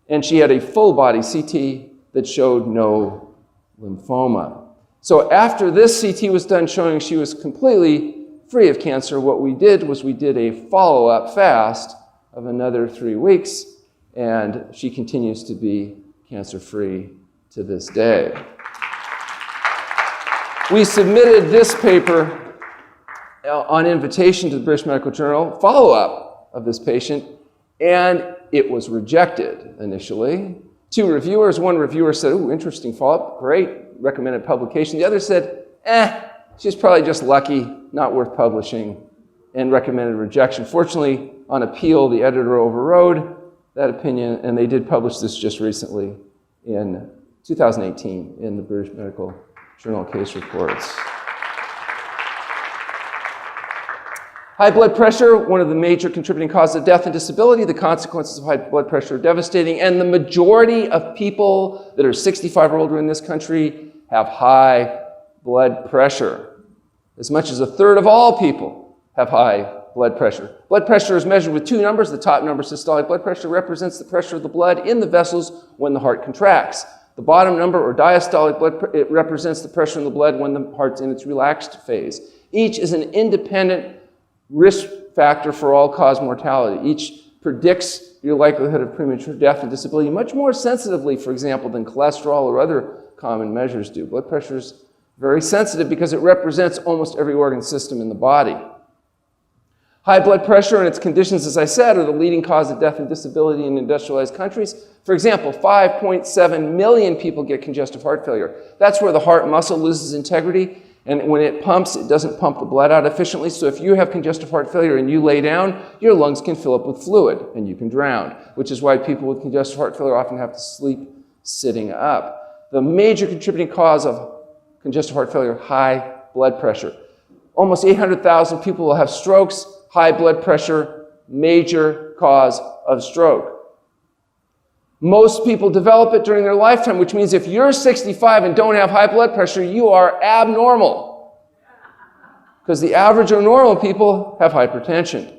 and she had a full-body CT that showed no lymphoma. So after this CT was done showing she was completely free of cancer, what we did was we did a follow-up fast of another 3 weeks, and she continues to be cancer-free to this day. We submitted this paper on invitation to the British Medical Journal, follow-up of this patient, and it was rejected initially. 2 reviewers, one reviewer said, ooh, interesting follow-up, great, recommended publication. The other said, she's probably just lucky, not worth publishing, and recommended rejection. Fortunately, on appeal, the editor overrode that opinion, and they did publish this just recently in 2018 in the British Medical Journal Case Reports. High blood pressure, one of the major contributing causes of death and disability. The consequences of high blood pressure are devastating, and the majority of people that are 65 or older in this country have high blood pressure. As much as 1/3 of all people have high blood pressure. Blood pressure is measured with 2 numbers. The top number, systolic blood pressure, represents the pressure of the blood in the vessels when the heart contracts. The bottom number, or diastolic blood, it represents the pressure in the blood when the heart's in its relaxed phase. Each is an independent risk factor for all-cause mortality. Each predicts your likelihood of premature death and disability much more sensitively, for example, than cholesterol or other common measures do. Blood pressure is very sensitive because it represents almost every organ system in the body. High blood pressure and its conditions, as I said, are the leading cause of death and disability in industrialized countries. For example, 5.7 million people get congestive heart failure. That's where the heart muscle loses integrity, and when it pumps, it doesn't pump the blood out efficiently. So if you have congestive heart failure and you lay down, your lungs can fill up with fluid and you can drown, which is why people with congestive heart failure often have to sleep sitting up. The major contributing cause of congestive heart failure, high blood pressure. Almost 800,000 people will have strokes. High blood pressure, major cause of stroke. Most people develop it during their lifetime, which means if you're 65 and don't have high blood pressure, you are abnormal. Because the average or normal people have hypertension.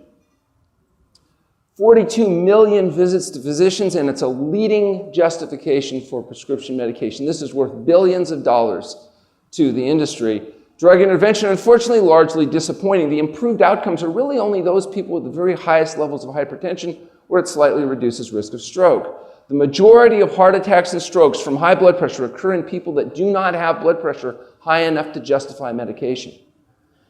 42 million visits to physicians, and it's a leading justification for prescription medication. This is worth billions of dollars to the industry. Drug intervention, unfortunately, largely disappointing. The improved outcomes are really only those people with the very highest levels of hypertension where it slightly reduces risk of stroke. The majority of heart attacks and strokes from high blood pressure occur in people that do not have blood pressure high enough to justify medication.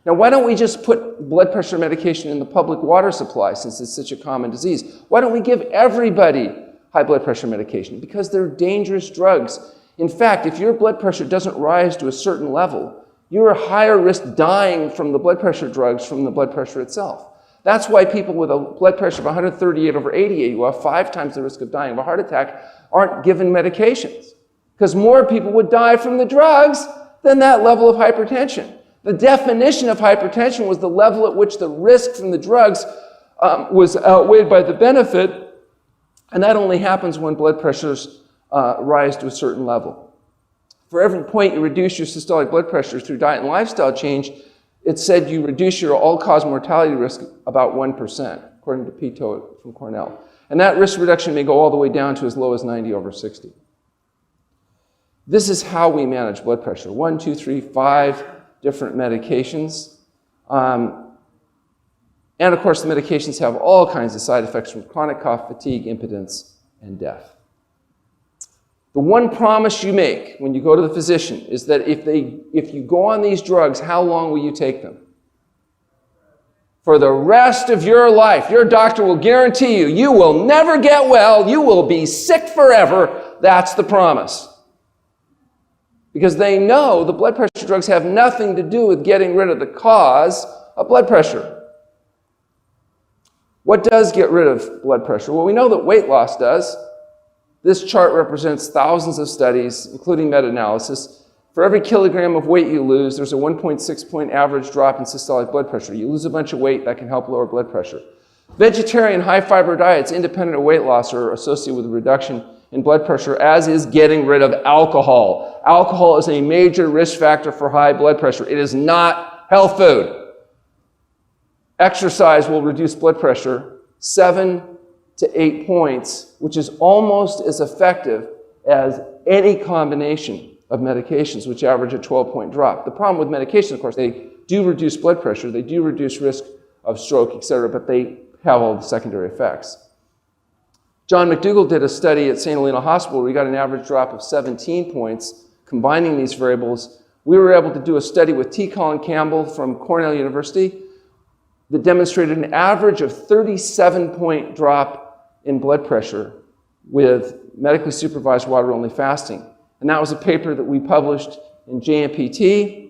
Now, why don't we just put blood pressure medication in the public water supply since it's such a common disease? Why don't we give everybody high blood pressure medication? Because they're dangerous drugs. In fact, if your blood pressure doesn't rise to a certain level, you're a higher risk dying from the blood pressure drugs from the blood pressure itself. That's why people with a blood pressure of 138/80 who have 5 times the risk of dying of a heart attack aren't given medications. Because more people would die from the drugs than that level of hypertension. The definition of hypertension was the level at which the risk from the drugs was outweighed by the benefit, and that only happens when blood pressures rise to a certain level. For every point you reduce your systolic blood pressure through diet and lifestyle change, it said you reduce your all-cause mortality risk about 1%, according to Pito from Cornell. And that risk reduction may go all the way down to as low as 90/60. This is how we manage blood pressure. 1, 2, 3, 5 different medications. And of course, the medications have all kinds of side effects from chronic cough, fatigue, impotence, and death. The one promise you make when you go to the physician is that if you go on these drugs, how long will you take them? For the rest of your life. Your doctor will guarantee you, you will never get well, you will be sick forever. That's the promise. Because they know the blood pressure drugs have nothing to do with getting rid of the cause of blood pressure. What does get rid of blood pressure? Well, we know that weight loss does. This chart represents thousands of studies, including meta-analysis. For every kilogram of weight you lose, there's a 1.6-point average drop in systolic blood pressure. You lose a bunch of weight, that can help lower blood pressure. Vegetarian high-fiber diets, independent of weight loss, are associated with a reduction in blood pressure, as is getting rid of alcohol. Alcohol is a major risk factor for high blood pressure. It is not health food. Exercise will reduce blood pressure 7 to 8 points, which is almost as effective as any combination of medications, which average a 12-point drop. The problem with medications, of course, they do reduce blood pressure, they do reduce risk of stroke, etc., but they have all the secondary effects. John McDougall did a study at St. Helena Hospital where he got an average drop of 17 points. Combining these variables, we were able to do a study with T. Colin Campbell from Cornell University that demonstrated an average of 37-point drop in blood pressure with medically supervised water-only fasting. And that was a paper that we published in JMPT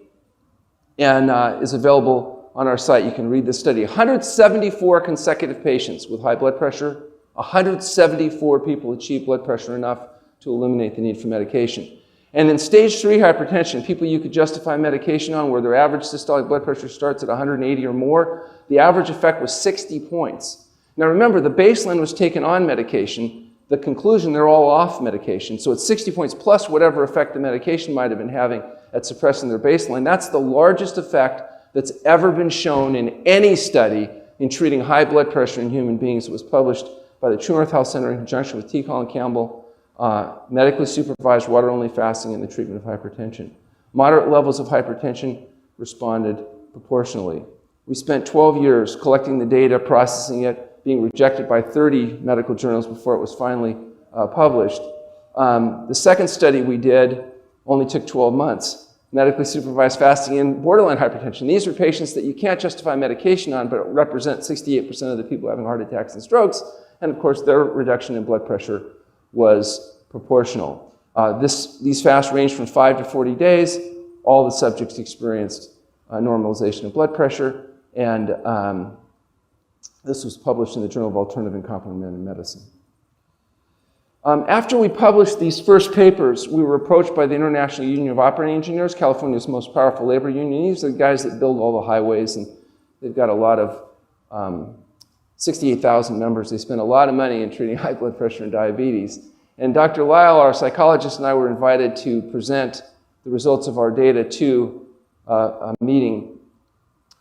and is available on our site. You can read the study. 174 consecutive patients with high blood pressure, 174 people achieved blood pressure enough to eliminate the need for medication. And in stage 3 hypertension, people you could justify medication on where their average systolic blood pressure starts at 180 or more, the average effect was 60 points. Now remember, the baseline was taken on medication. The conclusion, they're all off medication. So it's 60 points plus whatever effect the medication might have been having at suppressing their baseline. That's the largest effect that's ever been shown in any study in treating high blood pressure in human beings. It was published by the True North Health Center in conjunction with T. Colin Campbell, medically supervised water-only fasting in the treatment of hypertension. Moderate levels of hypertension responded proportionally. We spent 12 years collecting the data, processing it, being rejected by 30 medical journals before it was finally published. The second study we did only took 12 months. Medically supervised fasting in borderline hypertension. These are patients that you can't justify medication on, but represent 68% of the people having heart attacks and strokes. And of course, their reduction in blood pressure was proportional. These fasts ranged from 5 to 40 days. All the subjects experienced normalization of blood pressure, and this was published in the Journal of Alternative and Complementary Medicine. After we published these first papers, we were approached by the International Union of Operating Engineers, California's most powerful labor union. These are the guys that build all the highways, and they've got a lot of 68,000 members. They spend a lot of money in treating high blood pressure and diabetes. And Dr. Lyle, our psychologist, and I were invited to present the results of our data to a meeting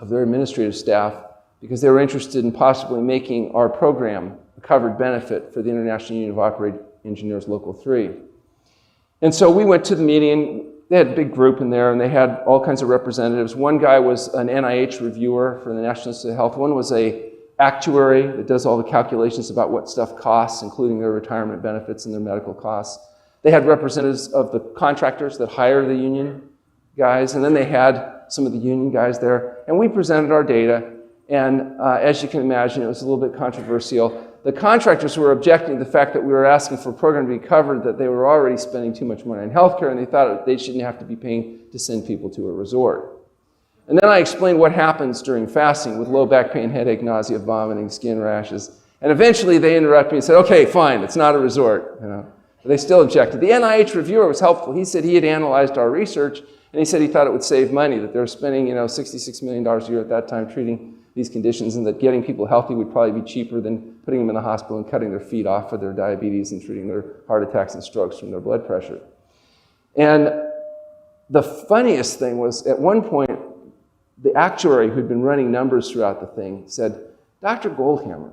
of their administrative staff because they were interested in possibly making our program a covered benefit for the International Union of Operating Engineers Local 3. And so we went to the meeting, and they had a big group in there, and they had all kinds of representatives. One guy was an NIH reviewer for the National Institute of Health. One was an actuary that does all the calculations about what stuff costs, including their retirement benefits and their medical costs. They had representatives of the contractors that hire the union guys, and then they had some of the union guys there. And we presented our data, and as you can imagine, it was a little bit controversial. The contractors were objecting to the fact that we were asking for a program to be covered, that they were already spending too much money on healthcare, and they thought they shouldn't have to be paying to send people to a resort. And then I explained what happens during fasting with low back pain, headache, nausea, vomiting, skin rashes. And eventually they interrupted me and said, okay, fine, it's not a resort. But they still objected. The NIH reviewer was helpful. He said he had analyzed our research, and he said he thought it would save money, that they were spending $66 million a year at that time treating these conditions, and that getting people healthy would probably be cheaper than putting them in the hospital and cutting their feet off for their diabetes and treating their heart attacks and strokes from their blood pressure. And the funniest thing was, at one point, the actuary who'd been running numbers throughout the thing said, Dr. Goldhamer,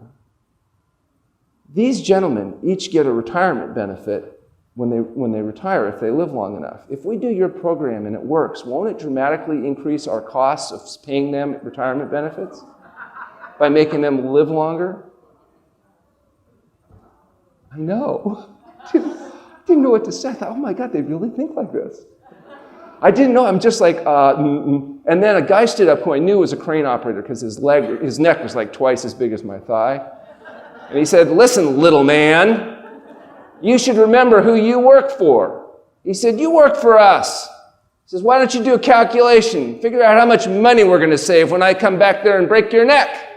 these gentlemen each get a retirement benefit when they retire if they live long enough. If we do your program and it works, won't it dramatically increase our costs of paying them retirement benefits by making them live longer? I know. Didn't know what to say. I thought, oh my God, they really think like this. I didn't know. I'm just like, And then a guy stood up who I knew was a crane operator because his neck was like twice as big as my thigh. And he said, listen, little man, you should remember who you work for. He said, you work for us. He says, why don't you do a calculation? Figure out how much money we're going to save when I come back there and break your neck.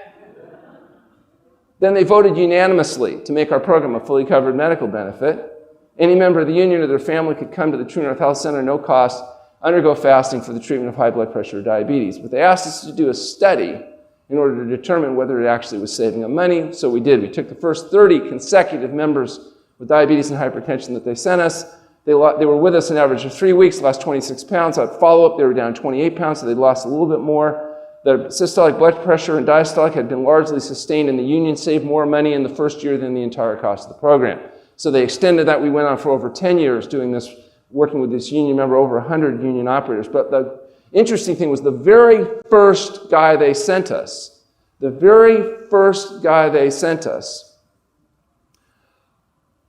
Then they voted unanimously to make our program a fully covered medical benefit. Any member of the union or their family could come to the True North Health Center, no cost, undergo fasting for the treatment of high blood pressure or diabetes. But they asked us to do a study in order to determine whether it actually was saving them money. So we did. We took the first 30 consecutive members with diabetes and hypertension that they sent us. They were with us an average of 3 weeks, lost 26 pounds. At follow-up, they were down 28 pounds, so they lost a little bit more. The systolic blood pressure and diastolic had been largely sustained, and the union saved more money in the first year than the entire cost of the program. So they extended that. We went on for over 10 years doing this, working with this union member, over 100 union operators. But the interesting thing was the very first guy they sent us,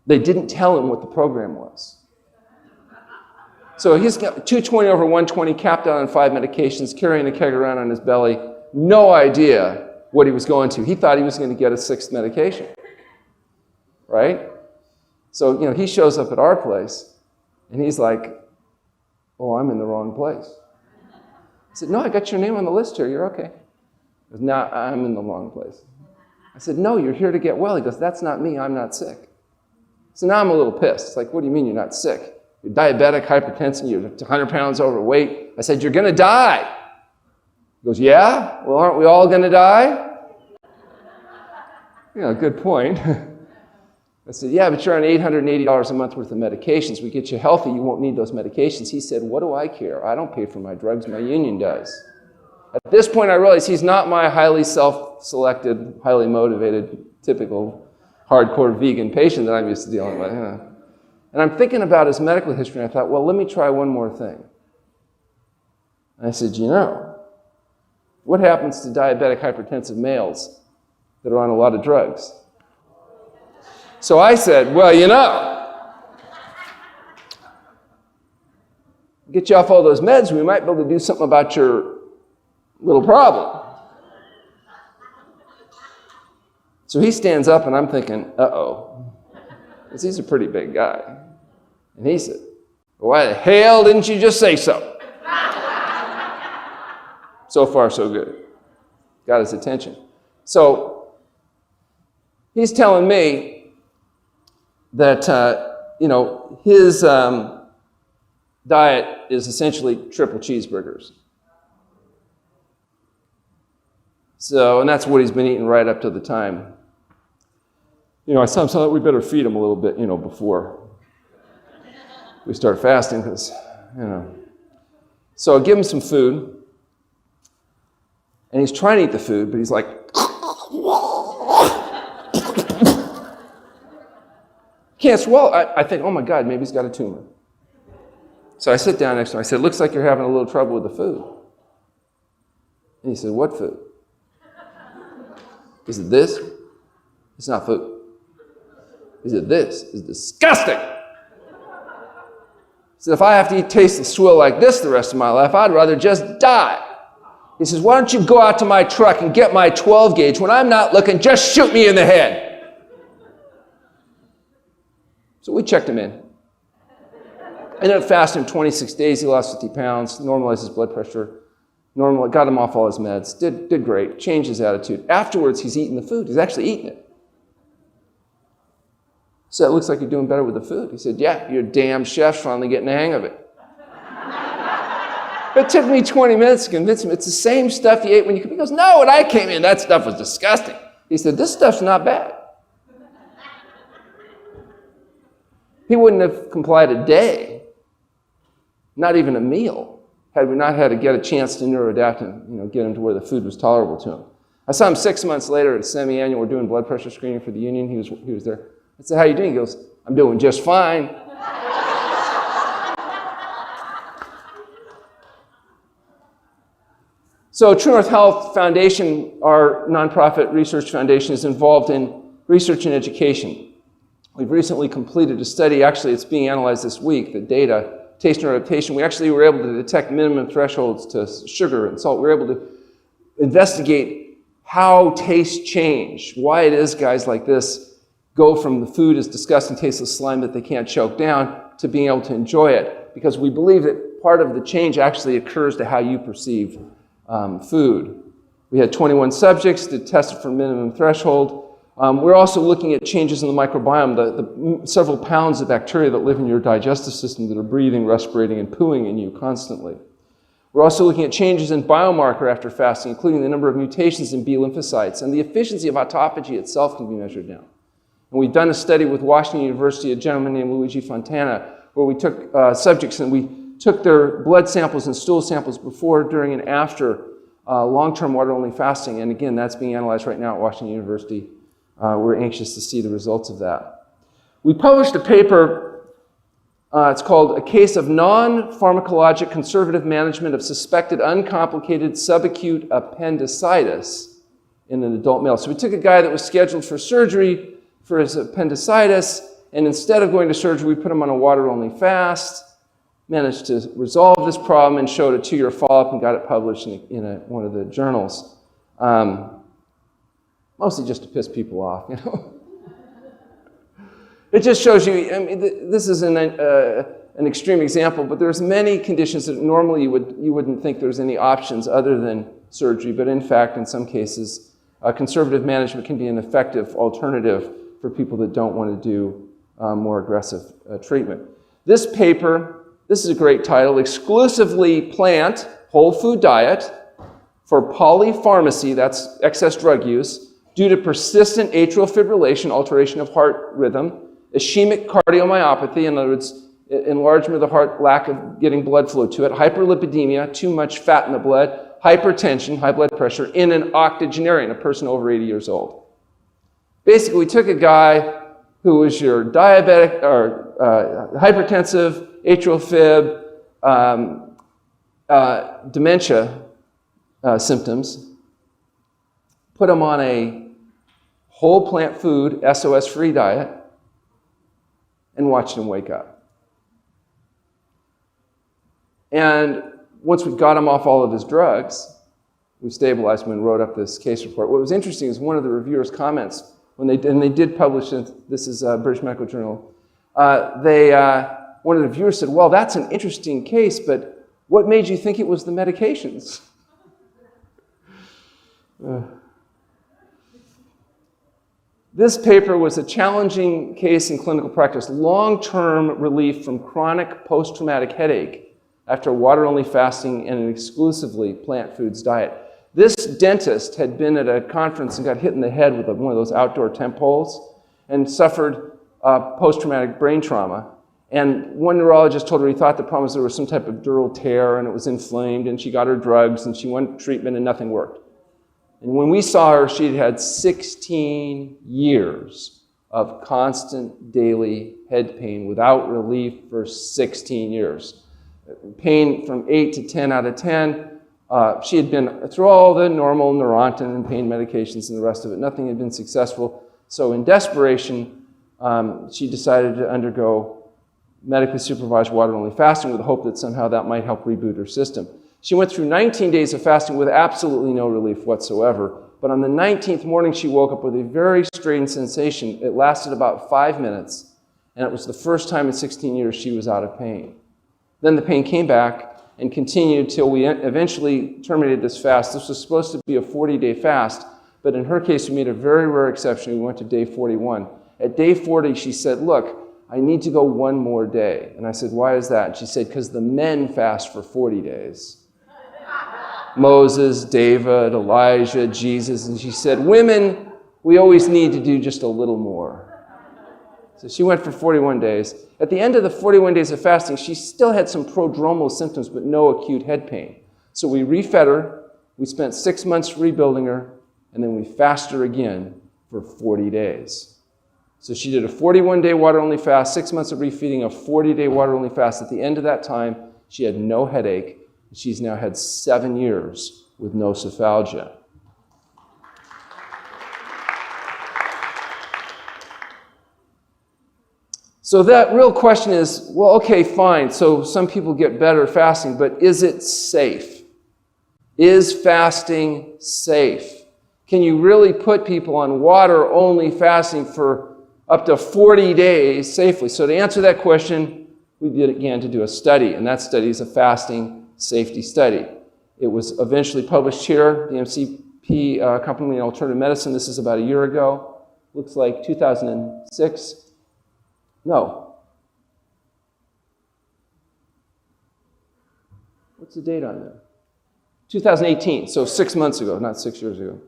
they didn't tell him what the program was. So he's got 220 over 120, capped out on 5 medications, carrying a keg around on his belly, no idea what he was going to. He thought he was going to get a 6th medication, right? So, he shows up at our place, and he's like, oh, I'm in the wrong place. I said, no, I got your name on the list here. You're okay. He goes, no, I'm in the wrong place. I said, no, you're here to get well. He goes, that's not me. I'm not sick. So now I'm a little pissed. It's like, what do you mean you're not sick? You're diabetic, hypertensive, you're 100 pounds overweight. I said, you're going to die. He goes, yeah? Well, aren't we all going to die? Good point. I said, yeah, but you're on $880 a month worth of medications. We get you healthy, you won't need those medications. He said, what do I care? I don't pay for my drugs, my union does. At this point, I realized he's not my highly self-selected, highly motivated, typical hardcore vegan patient that I'm used to dealing with. And I'm thinking about his medical history, and I thought, well, let me try one more thing. And I said, what happens to diabetic, hypertensive males that are on a lot of drugs? So I said, well, get you off all those meds, we might be able to do something about your little problem. So he stands up, and I'm thinking, uh-oh, because he's a pretty big guy. And he said, why the hell didn't you just say so? So far, so good. Got his attention. So he's telling me that, his diet is essentially triple cheeseburgers. So, and that's what he's been eating right up to the time. I thought we better feed him a little bit, before we start fasting, because, So I give him some food, and he's trying to eat the food, but he's like, can't swallow. I think, oh my God, maybe he's got a tumor. So I sit down next to him. I said, looks like you're having a little trouble with the food. And he said, what food? Is it this? It's not food. Is it this? It's disgusting. He said, if I have to taste the swill like this the rest of my life, I'd rather just die. He says, why don't you go out to my truck and get my 12 gauge. When I'm not looking, just shoot me in the head. So we checked him in. Ended up fasting 26 days. He lost 50 pounds, normalized his blood pressure, got him off all his meds, did great, changed his attitude. Afterwards, he's eating the food. He's actually eating it. So it looks like you're doing better with the food. He said, yeah, your damn chef's finally getting the hang of it. It took me 20 minutes to convince him it's the same stuff you ate when you came. He goes, no, when I came in, that stuff was disgusting. He said, this stuff's not bad. He wouldn't have complied a day not even a meal, had we not had to get a chance to neuroadapt and get him to where the food was tolerable to him. I saw him 6 months later at a semi-annual. We're doing blood pressure screening for the union. He was there. I said, "How you doing?" He goes, "I'm doing just fine." So True North Health Foundation, our nonprofit research foundation, is involved in research and education. We've recently completed a study, actually it's being analyzed this week, the data, taste neuroadaptation. We actually were able to detect minimum thresholds to sugar and salt. We were able to investigate how tastes change, why it is guys like this go from the food as disgusting, tasteless slime that they can't choke down to being able to enjoy it, because we believe that part of the change actually occurs to how you perceive food. We had 21 subjects that tested for minimum threshold. We're also looking at changes in the microbiome, the several pounds of bacteria that live in your digestive system that are breathing, respirating, and pooing in you constantly. We're also looking at changes in biomarker after fasting, including the number of mutations in B lymphocytes, and the efficiency of autophagy itself can be measured now. And we've done a study with Washington University, a gentleman named Luigi Fontana, where we took subjects and we took their blood samples and stool samples before, during, and after long-term water-only fasting. And again, that's being analyzed right now at Washington University. We're anxious to see the results of that. We published a paper, it's called A Case of Non-Pharmacologic Conservative Management of Suspected Uncomplicated Subacute Appendicitis in an Adult Male. So we took a guy that was scheduled for surgery for his appendicitis, and instead of going to surgery, we put him on a water-only fast, managed to resolve this problem, and showed a 2-year follow-up and got it published in one of the journals. Mostly just to piss people off, It just shows you, I mean, this is an extreme example, but there's many conditions that normally you wouldn't think there's any options other than surgery, but in fact, in some cases, conservative management can be an effective alternative for people that don't want to do more aggressive treatment. This paper, this is a great title, Exclusively Plant Whole Food Diet for Polypharmacy, that's excess drug use, due to persistent atrial fibrillation, alteration of heart rhythm, ischemic cardiomyopathy, in other words, enlargement of the heart, lack of getting blood flow to it, hyperlipidemia, too much fat in the blood, hypertension, high blood pressure, in an octogenarian, a person over 80 years old. Basically, we took a guy who was your diabetic or hypertensive, atrial fib, dementia symptoms, put him on a whole plant food, SOS-free diet, and watched him wake up. And once we got him off all of his drugs, we stabilized him and wrote up this case report. What was interesting is one of the reviewers' comments, and they did publish it, this is British Medical Journal, one of the viewers said, "Well, that's an interesting case, but what made you think it was the medications?" This paper was a challenging case in clinical practice, long-term relief from chronic post-traumatic headache after water-only fasting and an exclusively plant foods diet. This dentist had been at a conference and got hit in the head with one of those outdoor tent poles and suffered post-traumatic brain trauma. And one neurologist told her he thought the problem was there was some type of dural tear and it was inflamed, and she got her drugs and she went to treatment and nothing worked. And when we saw her, she'd had 16 years of constant daily head pain without relief for 16 years. Pain from 8 to 10 out of 10. She had been through all the normal Neurontin and pain medications and the rest of it. Nothing had been successful. So in desperation, she decided to undergo medically supervised water-only fasting with the hope that somehow that might help reboot her system. She went through 19 days of fasting with absolutely no relief whatsoever. But on the 19th morning, she woke up with a very strange sensation. It lasted about 5 minutes, and it was the first time in 16 years she was out of pain. Then the pain came back and continued till we eventually terminated this fast. This was supposed to be a 40-day fast, but in her case, we made a very rare exception. We went to day 41. At day 40, she said, "Look, I need to go one more day." And I said, "Why is that?" And she said, "Because the men fast for 40 days. Moses, David, Elijah, Jesus." And she said, "Women, we always need to do just a little more." So she went for 41 days. At the end of the 41 days of fasting, she still had some prodromal symptoms, but no acute head pain. So we refed her, we spent 6 months rebuilding her, and then we fasted her again for 40 days. So she did a 41-day water-only fast, 6 months of refeeding, a 40-day water-only fast. At the end of that time, she had no headache. She's now had 7 years with no cephalgia. So that real question is, well, okay, fine. So some people get better fasting, but is it safe? Is fasting safe? Can you really put people on water-only fasting for up to 40 days safely? So to answer that question, we began to do a study, and that study is a fasting safety study. It was eventually published here, the MCP Company in Alternative Medicine. This is about a year ago. Looks like 2006. No. What's the date on there? 2018, so 6 months ago, not 6 years ago.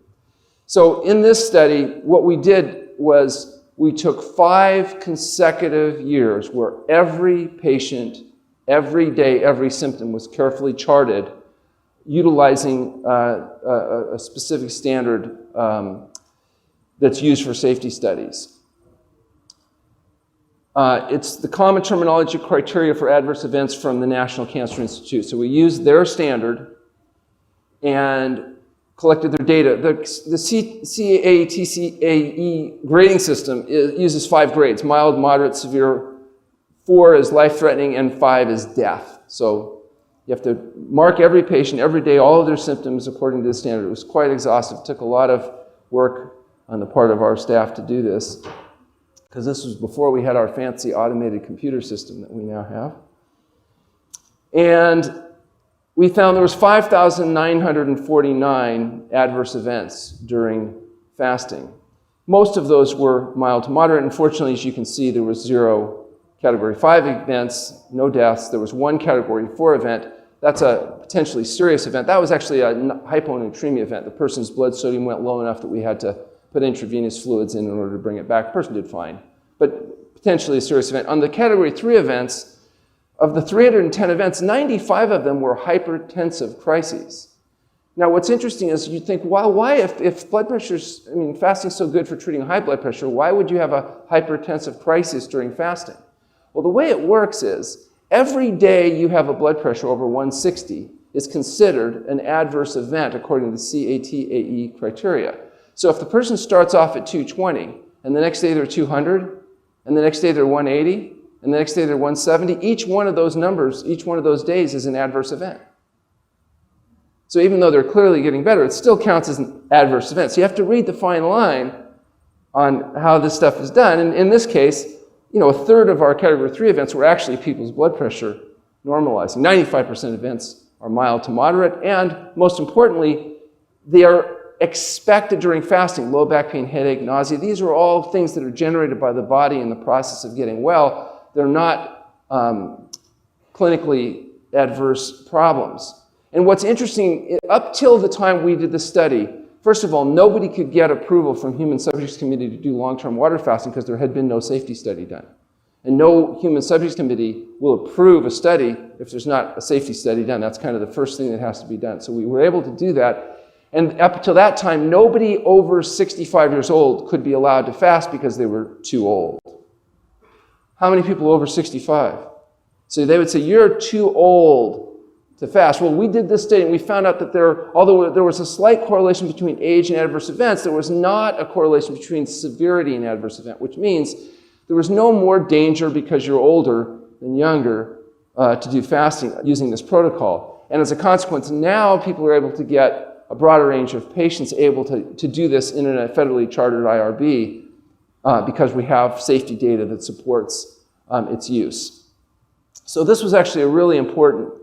So in this study, what we did was we took 5 consecutive years where every patient, every day, every symptom was carefully charted utilizing a specific standard that's used for safety studies. It's the common terminology criteria for adverse events from the National Cancer Institute. So we used their standard and collected their data. The CATCAE grading system uses 5 grades: mild, moderate, severe. 4 is life-threatening, and 5 is death. So you have to mark every patient, every day, all of their symptoms according to the standard. It was quite exhaustive. It took a lot of work on the part of our staff to do this, because this was before we had our fancy automated computer system that we now have. And we found there was 5,949 adverse events during fasting. Most of those were mild to moderate. Unfortunately, as you can see, there was 0 Category 5 events, no deaths. There was 1 Category 4 event. That's a potentially serious event. That was actually a hyponatremia event. The person's blood sodium went low enough that we had to put intravenous fluids in order to bring it back. The person did fine, but potentially a serious event. On the Category 3 events, of the 310 events, 95 of them were hypertensive crises. Now, what's interesting is you think, well, why, if blood pressure's, fasting's so good for treating high blood pressure, why would you have a hypertensive crisis during fasting? Well, the way it works is every day you have a blood pressure over 160 is considered an adverse event according to the CATAE criteria. So if the person starts off at 220, and the next day they're 200, and the next day they're 180, and the next day they're 170, each one of those numbers, each one of those days is an adverse event. So even though they're clearly getting better, it still counts as an adverse event. So you have to read the fine line on how this stuff is done. And in this case, a third of our Category 3 events were actually people's blood pressure normalizing. 95% of events are mild to moderate, and most importantly, they are expected during fasting. Low back pain, headache, nausea. These are all things that are generated by the body in the process of getting well. They're not clinically adverse problems. And what's interesting, up till the time we did the study, first of all, nobody could get approval from Human Subjects Committee to do long-term water fasting because there had been no safety study done. And no Human Subjects Committee will approve a study if there's not a safety study done. That's kind of the first thing that has to be done. So we were able to do that. And up until that time, nobody over 65 years old could be allowed to fast because they were too old. How many people over 65? So they would say, you're too old to fast. Well, we did this study and we found out that although there was a slight correlation between age and adverse events, there was not a correlation between severity and adverse event, which means there was no more danger because you're older than younger to do fasting using this protocol. And as a consequence, now people are able to get a broader range of patients able to do this in a federally chartered IRB because we have safety data that supports its use. So this was actually a really important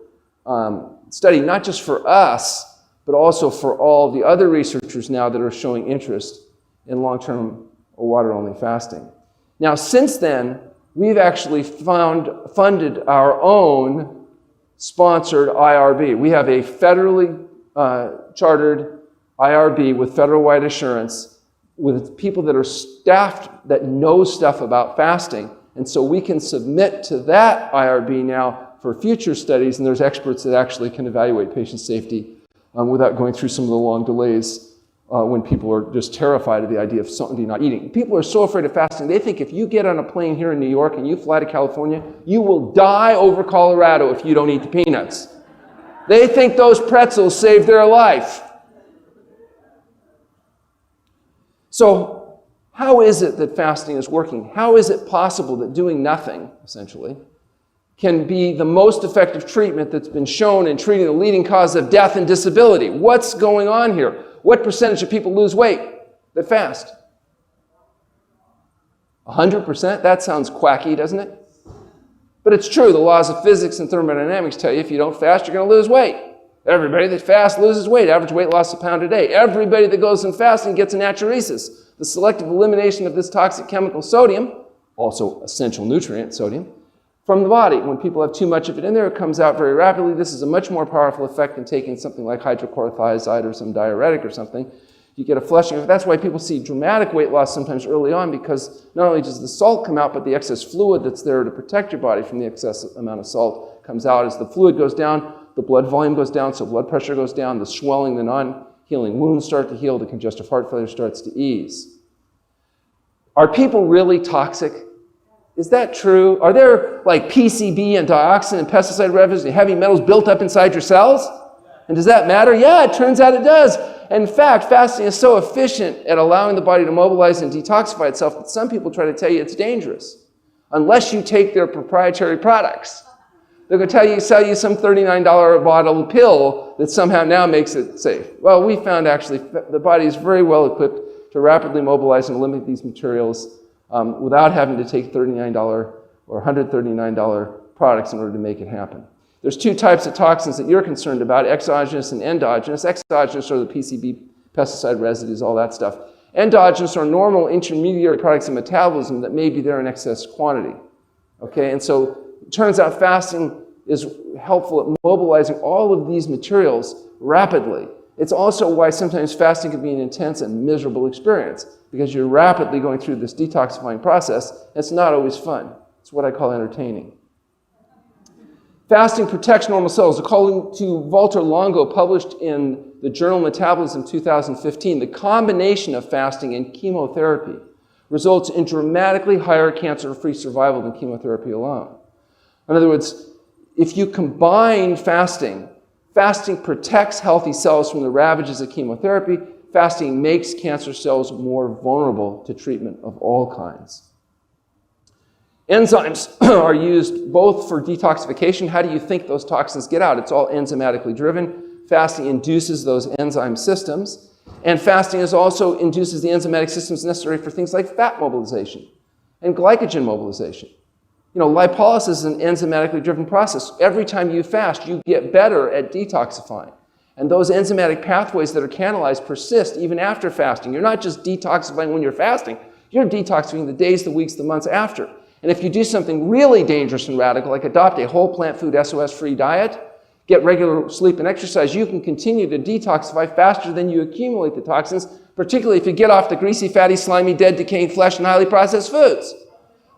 study, not just for us, but also for all the other researchers now that are showing interest in long-term water-only fasting. Now, since then, we've actually funded our own sponsored IRB. We have a federally chartered IRB with federal-wide assurance with people that are staffed that know stuff about fasting. And so we can submit to that IRB now for future studies, and there's experts that actually can evaluate patient safety without going through some of the long delays when people are just terrified of the idea of somebody not eating. People are so afraid of fasting, they think if you get on a plane here in New York and you fly to California, you will die over Colorado if you don't eat the peanuts. They think those pretzels saved their life. So how is it that fasting is working? How is it possible that doing nothing, essentially, can be the most effective treatment that's been shown in treating the leading cause of death and disability? What's going on here? What percentage of people lose weight that fast? 100%? That sounds quacky, doesn't it? But it's true. The laws of physics and thermodynamics tell you if you don't fast, you're going to lose weight. Everybody that fasts loses weight. Average weight loss a pound a day. Everybody that goes in fasting gets a natriuresis, the selective elimination of this toxic chemical sodium, also essential nutrient sodium, from the body. When people have too much of it in there, it comes out very rapidly. This is a much more powerful effect than taking something like hydrochlorothiazide or some diuretic or something. You get a flushing. That's why people see dramatic weight loss sometimes early on, because not only does the salt come out, but the excess fluid that's there to protect your body from the excess amount of salt comes out. As the fluid goes down, the blood volume goes down, so blood pressure goes down, the swelling, the non-healing wounds start to heal, the congestive heart failure starts to ease. Are people really toxic? Is that true? Are there like PCB and dioxin and pesticide residues and heavy metals built up inside your cells? And does that matter? Yeah, it turns out it does. And in fact, fasting is so efficient at allowing the body to mobilize and detoxify itself that some people try to tell you it's dangerous unless you take their proprietary products. They're going to sell you some $39 a bottle pill that somehow now makes it safe. Well, we found actually the body is very well equipped to rapidly mobilize and eliminate these materials without having to take $39 or $139 products in order to make it happen. There's two types of toxins that you're concerned about, exogenous and endogenous. Exogenous are the PCB, pesticide residues, all that stuff. Endogenous are normal intermediary products of metabolism that may be there in excess quantity. Okay, and so it turns out fasting is helpful at mobilizing all of these materials rapidly. It's also why sometimes fasting can be an intense and miserable experience, because you're rapidly going through this detoxifying process. It's not always fun. It's what I call entertaining. Fasting protects normal cells. According to Walter Longo, published in the journal Metabolism 2015, the combination of fasting and chemotherapy results in dramatically higher cancer-free survival than chemotherapy alone. In other words, if you combine fasting, fasting protects healthy cells from the ravages of chemotherapy. Fasting makes cancer cells more vulnerable to treatment of all kinds. Enzymes are used both for detoxification. How do you think those toxins get out? It's all enzymatically driven. Fasting induces those enzyme systems. And fasting also induces the enzymatic systems necessary for things like fat mobilization and glycogen mobilization. You know, lipolysis is an enzymatically driven process. Every time you fast, you get better at detoxifying. And those enzymatic pathways that are catalyzed persist even after fasting. You're not just detoxifying when you're fasting. You're detoxifying the days, the weeks, the months after. And if you do something really dangerous and radical, like adopt a whole plant food SOS-free diet, get regular sleep and exercise, you can continue to detoxify faster than you accumulate the toxins, particularly if you get off the greasy, fatty, slimy, dead, decaying flesh and highly processed foods.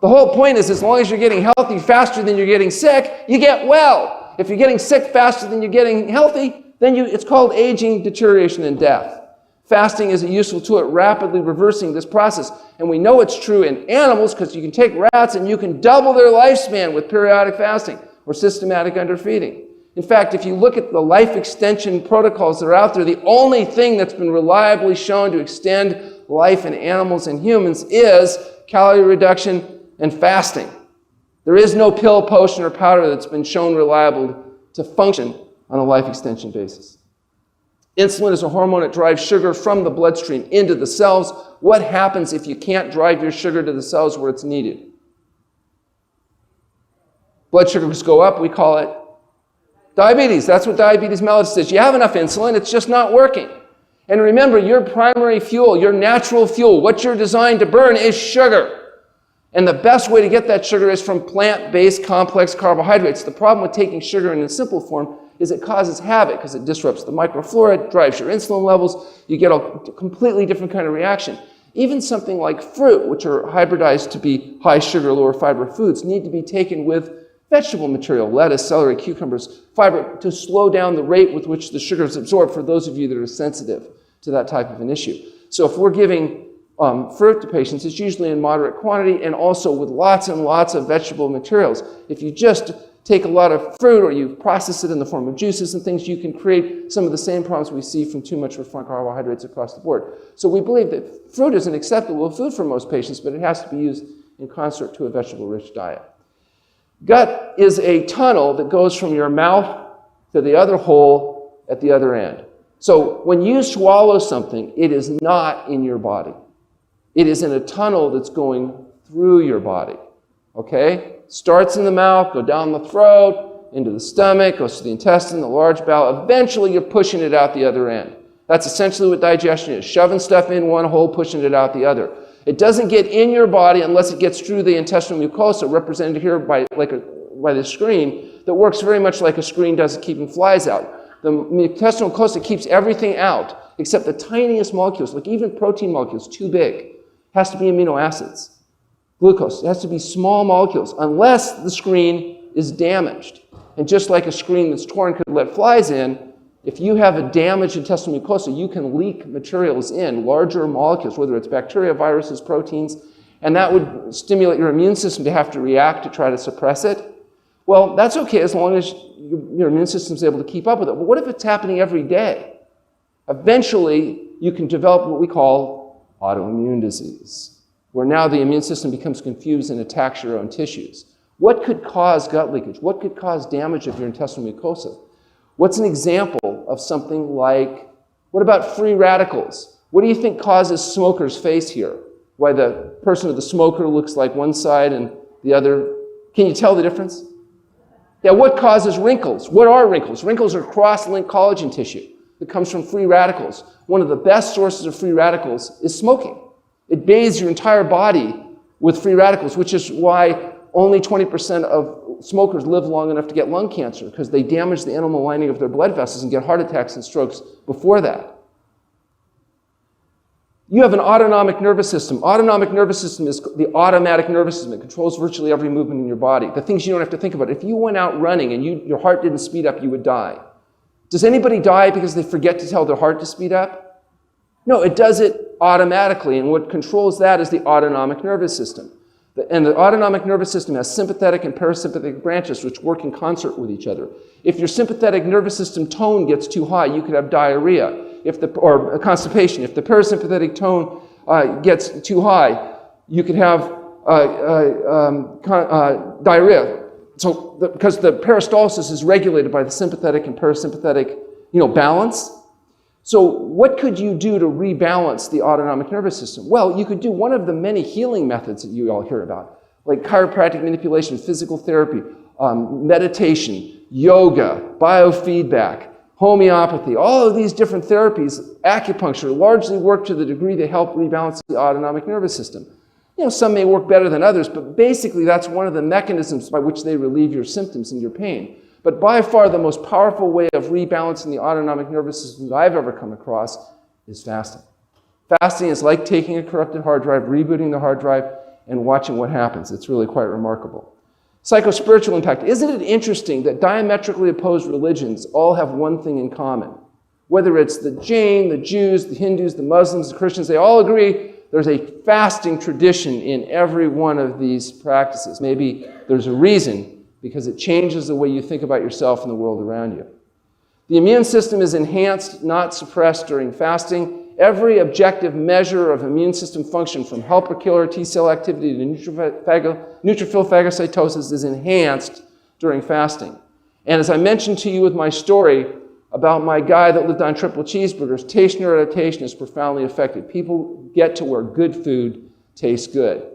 The whole point is, as long as you're getting healthy faster than you're getting sick, you get well. If you're getting sick faster than you're getting healthy, then it's called aging, deterioration, and death. Fasting is a useful tool at rapidly reversing this process. And we know it's true in animals because you can take rats and you can double their lifespan with periodic fasting or systematic underfeeding. In fact, if you look at the life extension protocols that are out there, the only thing that's been reliably shown to extend life in animals and humans is calorie reduction and fasting. There is no pill, potion, or powder that's been shown reliable to function on a life extension basis. Insulin is a hormone that drives sugar from the bloodstream into the cells. What happens if you can't drive your sugar to the cells where it's needed? Blood sugars go up, we call it diabetes. That's what diabetes mellitus is. You have enough insulin, it's just not working. And remember, your primary fuel, your natural fuel, what you're designed to burn is sugar. And the best way to get that sugar is from plant-based complex carbohydrates. The problem with taking sugar in a simple form is it causes havoc because it disrupts the microflora, it drives your insulin levels, you get a completely different kind of reaction. Even something like fruit, which are hybridized to be high sugar, lower fiber foods, need to be taken with vegetable material, lettuce, celery, cucumbers, fiber, to slow down the rate with which the sugar is absorbed for those of you that are sensitive to that type of an issue. So if we're giving fruit to patients, it's usually in moderate quantity and also with lots and lots of vegetable materials. If you just take a lot of fruit or you process it in the form of juices and things, you can create some of the same problems we see from too much refined carbohydrates across the board. So we believe that fruit is an acceptable food for most patients, but it has to be used in concert to a vegetable-rich diet. Gut is a tunnel that goes from your mouth to the other hole at the other end. So when you swallow something, it is not in your body. It is in a tunnel that's going through your body, okay? Starts in the mouth, go down the throat, into the stomach, goes to the intestine, the large bowel. Eventually, you're pushing it out the other end. That's essentially what digestion is, shoving stuff in one hole, pushing it out the other. It doesn't get in your body unless it gets through the intestinal mucosa, represented here by the screen, that works very much like a screen does at keeping flies out. The intestinal mucosa keeps everything out except the tiniest molecules, like even protein molecules, too big. It has to be amino acids. Glucose, it has to be small molecules, unless the screen is damaged. And just like a screen that's torn could let flies in, if you have a damaged intestinal mucosa, you can leak materials in, larger molecules, whether it's bacteria, viruses, proteins, and that would stimulate your immune system to have to react to try to suppress it. Well, that's okay as long as your immune system is able to keep up with it. But what if it's happening every day? Eventually, you can develop what we call autoimmune disease, where now the immune system becomes confused and attacks your own tissues. What could cause gut leakage? What could cause damage of your intestinal mucosa? What's an example of something like, what about free radicals? What do you think causes smokers' face here? Why the person of the smoker looks like one side and the other? Can you tell the difference? Yeah, what causes wrinkles? What are wrinkles? Wrinkles are cross-linked collagen tissue that comes from free radicals. One of the best sources of free radicals is smoking. It bathes your entire body with free radicals, which is why only 20% of smokers live long enough to get lung cancer, because they damage the enamel lining of their blood vessels and get heart attacks and strokes before that. You have an autonomic nervous system. Autonomic nervous system is the automatic nervous system. It controls virtually every movement in your body. The things you don't have to think about. If you went out running and your heart didn't speed up, you would die. Does anybody die because they forget to tell their heart to speed up? No, it does it automatically, and what controls that is the autonomic nervous system. And the autonomic nervous system has sympathetic and parasympathetic branches which work in concert with each other. If your sympathetic nervous system tone gets too high, you could have diarrhea or constipation. If the parasympathetic tone gets too high, you could have diarrhea. So because the peristalsis is regulated by the sympathetic and parasympathetic balance. So what could you do to rebalance the autonomic nervous system? Well, you could do one of the many healing methods that you all hear about, like chiropractic manipulation, physical therapy, meditation, yoga, biofeedback, homeopathy. All of these different therapies, acupuncture, largely work to the degree they help rebalance the autonomic nervous system. Some may work better than others, but basically that's one of the mechanisms by which they relieve your symptoms and your pain. But by far the most powerful way of rebalancing the autonomic nervous system that I've ever come across is fasting. Fasting is like taking a corrupted hard drive, rebooting the hard drive, and watching what happens. It's really quite remarkable. Psychospiritual impact. Isn't it interesting that diametrically opposed religions all have one thing in common? Whether it's the Jain, the Jews, the Hindus, the Muslims, the Christians, they all agree there's a fasting tradition in every one of these practices. Maybe there's a reason, because it changes the way you think about yourself and the world around you. The immune system is enhanced, not suppressed during fasting. Every objective measure of immune system function, from helper killer T cell activity to neutrophil phagocytosis, is enhanced during fasting. And as I mentioned to you with my story about my guy that lived on triple cheeseburgers, taste neuroadaptation is profoundly affected. People get to where good food tastes good.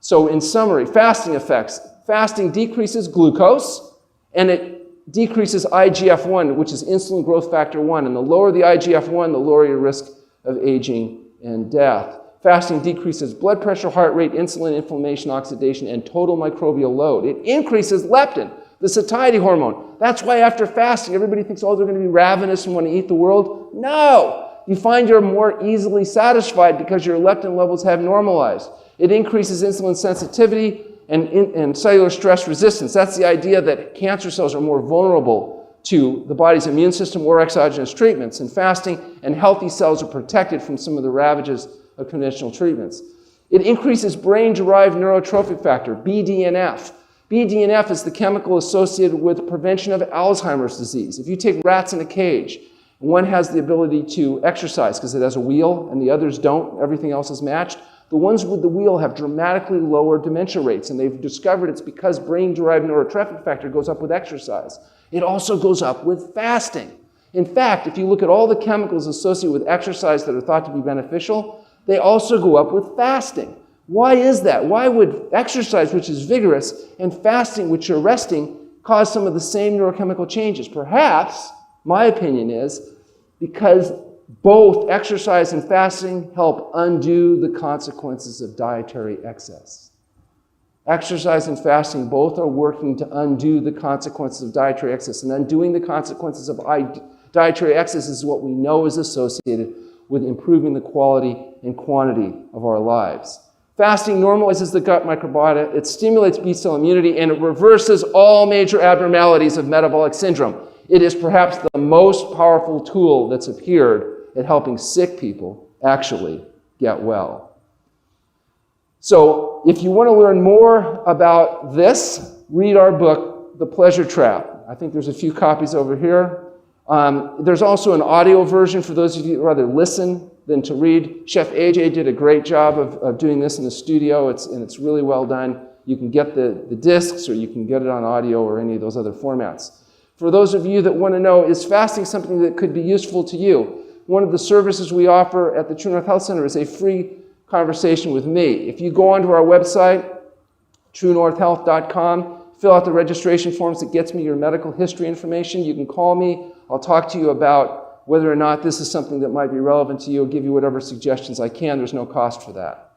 So in summary, fasting effects. Fasting decreases glucose, and it decreases IGF-1, which is insulin growth factor 1. And the lower the IGF-1, the lower your risk of aging and death. Fasting decreases blood pressure, heart rate, insulin, inflammation, oxidation, and total microbial load. It increases leptin, the satiety hormone. That's why after fasting, everybody thinks, oh, they're going to be ravenous and want to eat the world. No! You find you're more easily satisfied because your leptin levels have normalized. It increases insulin sensitivity and cellular stress resistance. That's the idea that cancer cells are more vulnerable to the body's immune system or exogenous treatments. And fasting and healthy cells are protected from some of the ravages of conventional treatments. It increases brain-derived neurotrophic factor, BDNF. BDNF is the chemical associated with prevention of Alzheimer's disease. If you take rats in a cage, one has the ability to exercise because it has a wheel and the others don't, everything else is matched. The ones with the wheel have dramatically lower dementia rates, and they've discovered it's because brain-derived neurotrophic factor goes up with exercise. It also goes up with fasting. In fact, if you look at all the chemicals associated with exercise that are thought to be beneficial, they also go up with fasting. Why is that? Why would exercise, which is vigorous, and fasting, which are resting, cause some of the same neurochemical changes? Perhaps, my opinion is, because both exercise and fasting help undo the consequences of dietary excess. Exercise and fasting both are working to undo the consequences of dietary excess, and undoing the consequences of dietary excess is what we know is associated with improving the quality and quantity of our lives. Fasting normalizes the gut microbiota, it stimulates B-cell immunity, and it reverses all major abnormalities of metabolic syndrome. It is perhaps the most powerful tool that's appeared at helping sick people actually get well. So if you want to learn more about this, read our book, The Pleasure Trap. I think there's a few copies over here. There's also an audio version for those of you who rather listen than to read. Chef AJ did a great job of doing this in the studio, and it's really well done. You can get the discs, or you can get it on audio or any of those other formats. For those of you that want to know, is fasting something that could be useful to you? One of the services we offer at the True North Health Center is a free conversation with me. If you go onto our website, truenorthhealth.com, fill out the registration forms that gets me your medical history information. You can call me. I'll talk to you about whether or not this is something that might be relevant to you. I'll give you whatever suggestions I can. There's no cost for that.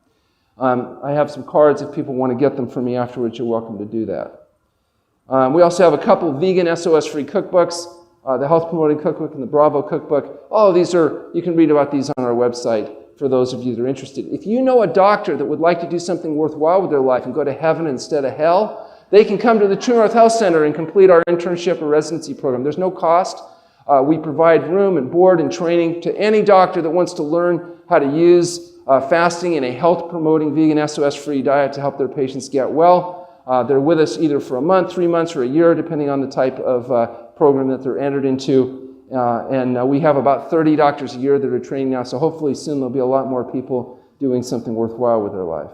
I have some cards. If people want to get them from me afterwards, you're welcome to do that. We also have a couple vegan SOS-free cookbooks, the Health Promoting Cookbook and the Bravo Cookbook. All of these you can read about these on our website for those of you that are interested. If you know a doctor that would like to do something worthwhile with their life and go to heaven instead of hell, they can come to the True North Health Center and complete our internship or residency program. There's no cost. We provide room and board and training to any doctor that wants to learn how to use fasting and a health-promoting vegan SOS-free diet to help their patients get well. They're with us either for a month, 3 months, or a year, depending on the type of program that they're entered into. And we have about 30 doctors a year that are training now, so hopefully soon there'll be a lot more people doing something worthwhile with their life.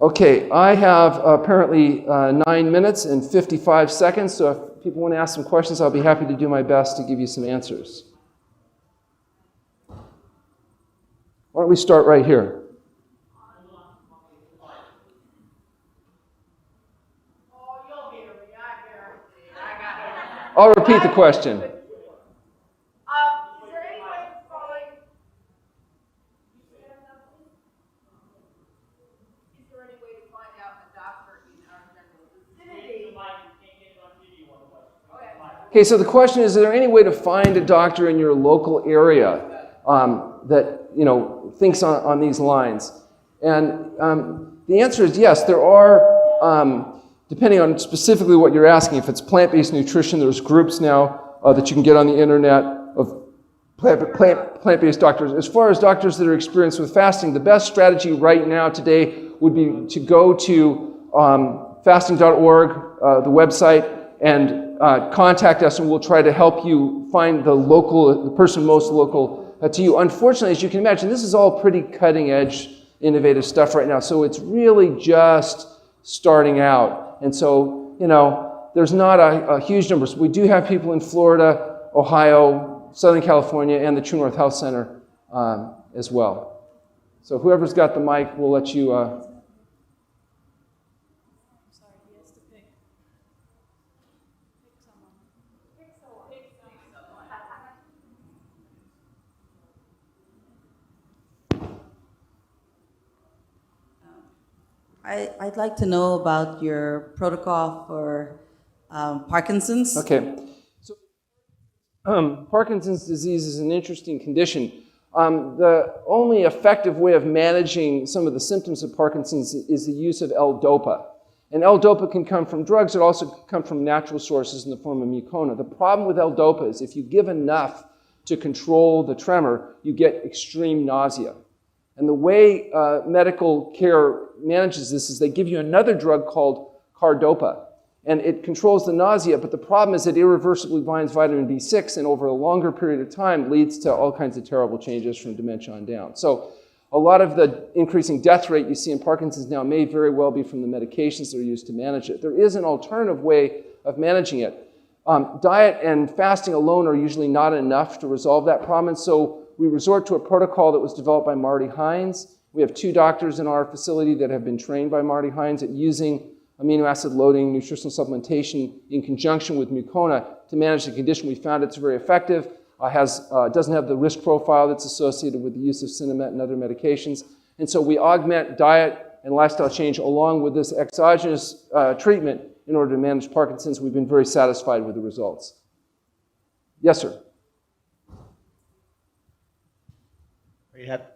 Okay, I have apparently 9 minutes and 55 seconds, so if people want to ask some questions, I'll be happy to do my best to give you some answers. Why don't we start right here? I'll repeat the question. Okay, so the question is there any way to find a doctor in your local area that thinks on these lines? And the answer is yes. There are, depending on specifically what you're asking. If it's plant-based nutrition, there's groups now that you can get on the internet of plant-based doctors. As far as doctors that are experienced with fasting, the best strategy right now today would be to go to fasting.org, the website, and contact us, and we'll try to help you find the person most local to you. Unfortunately, as you can imagine, this is all pretty cutting-edge, innovative stuff right now, so it's really just starting out. And so, there's not a huge number. So we do have people in Florida, Ohio, Southern California, and the True North Health Center as well. So whoever's got the mic, we'll let you... I'd like to know about your protocol for Parkinson's. Okay. So Parkinson's disease is an interesting condition. The only effective way of managing some of the symptoms of Parkinson's is the use of L-DOPA. And L-DOPA can come from drugs. It also can come from natural sources in the form of mucona. The problem with L-DOPA is if you give enough to control the tremor, you get extreme nausea. And the way medical care manages this is they give you another drug called cardopa. And it controls the nausea, but the problem is it irreversibly binds vitamin B6 and over a longer period of time leads to all kinds of terrible changes from dementia on down. So a lot of the increasing death rate you see in Parkinson's now may very well be from the medications that are used to manage it. There is an alternative way of managing it. Diet and fasting alone are usually not enough to resolve that problem, and so we resort to a protocol that was developed by Marty Hines. We have 2 doctors in our facility that have been trained by Marty Hines at using amino acid loading, nutritional supplementation in conjunction with mucona to manage the condition. We found it's very effective. Doesn't have the risk profile that's associated with the use of Sinemet and other medications. And so we augment diet and lifestyle change along with this exogenous treatment in order to manage Parkinson's. We've been very satisfied with the results. Yes, sir.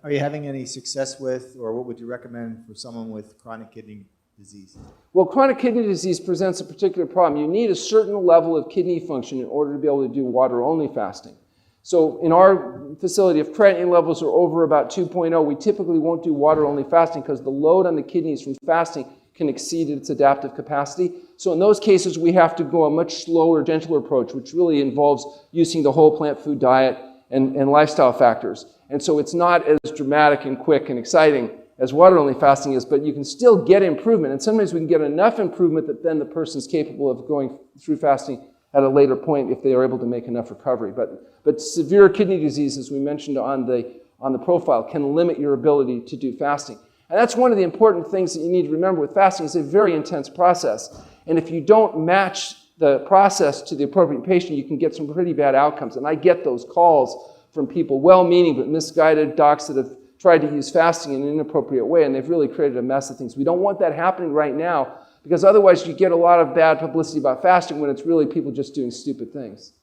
Are you having any success with, or what would you recommend for someone with chronic kidney disease? Well, chronic kidney disease presents a particular problem. You need a certain level of kidney function in order to be able to do water-only fasting. So in our facility, if creatinine levels are over about 2.0, we typically won't do water-only fasting because the load on the kidneys from fasting can exceed its adaptive capacity. So in those cases, we have to go a much slower, gentler approach, which really involves using the whole plant food diet and lifestyle factors. And so it's not as dramatic and quick and exciting as water-only fasting is, but you can still get improvement. And sometimes we can get enough improvement that then the person's capable of going through fasting at a later point if they are able to make enough recovery. But severe kidney disease, as we mentioned on the profile, can limit your ability to do fasting. And that's one of the important things that you need to remember with fasting. It's a very intense process. And if you don't match the process to the appropriate patient, you can get some pretty bad outcomes. And I get those calls from people, well-meaning but misguided docs that have tried to use fasting in an inappropriate way, and they've really created a mess of things. We don't want that happening right now, because otherwise you get a lot of bad publicity about fasting when it's really people just doing stupid things.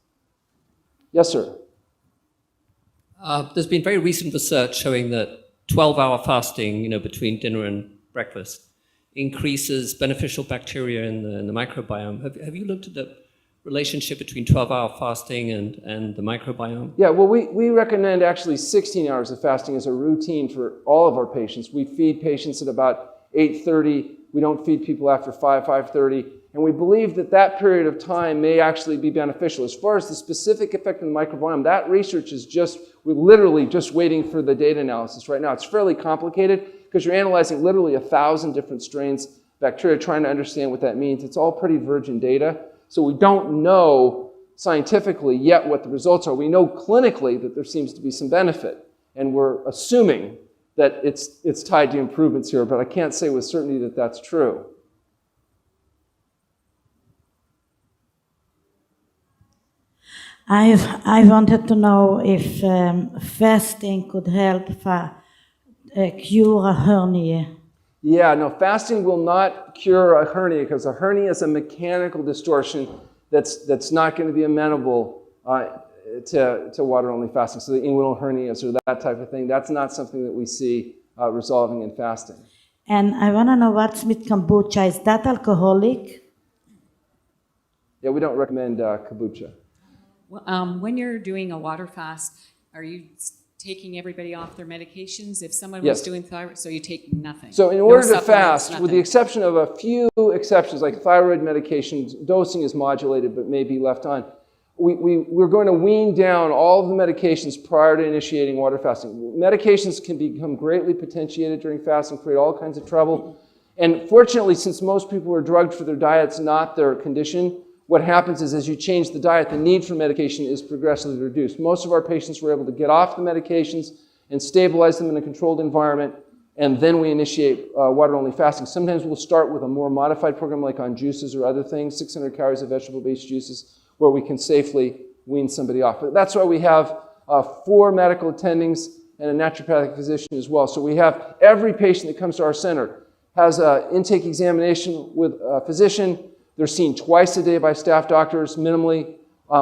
Yes, sir? There's been very recent research showing that 12-hour fasting, between dinner and breakfast, increases beneficial bacteria in the microbiome. Have you looked at the relationship between 12-hour fasting and the microbiome? Yeah, well, we recommend actually 16 hours of fasting as a routine for all of our patients. We feed patients at about 8:30. We don't feed people after 5:30. And we believe that that period of time may actually be beneficial. As far as the specific effect on the microbiome, that research is we're literally just waiting for the data analysis right now. It's fairly complicated because you're analyzing literally 1,000 different strains of bacteria, trying to understand what that means. It's all pretty virgin data. So we don't know scientifically yet what the results are. We know clinically that there seems to be some benefit, and we're assuming that it's tied to improvements here, but I can't say with certainty that that's true. I wanted to know if fasting could help cure a hernia. Yeah, no, fasting will not cure a hernia because a hernia is a mechanical distortion that's not going to be amenable to water-only fasting. So the inguinal hernias or that type of thing, that's not something that we see resolving in fasting. And I want to know what's with kombucha. Is that alcoholic? Yeah, we don't recommend kombucha. Well, when you're doing a water fast, are you taking everybody off their medications? If someone was doing thyroid, so you take nothing. So in order to fast, nothing. with the exception of a few exceptions, like thyroid medications, dosing is modulated but may be left on. We're going to wean down all of the medications prior to initiating water fasting. Medications can become greatly potentiated during fasting, create all kinds of trouble. And fortunately, since most people are drugged for their diets, not their condition, what happens is as you change the diet, the need for medication is progressively reduced. Most of our patients were able to get off the medications and stabilize them in a controlled environment, and then we initiate water-only fasting. Sometimes we'll start with a more modified program like on juices or other things, 600 calories of vegetable-based juices, where we can safely wean somebody off. But that's why we have 4 medical attendings and a naturopathic physician as well. So we have every patient that comes to our center has an intake examination with a physician. They're seen twice a day by staff doctors, minimally.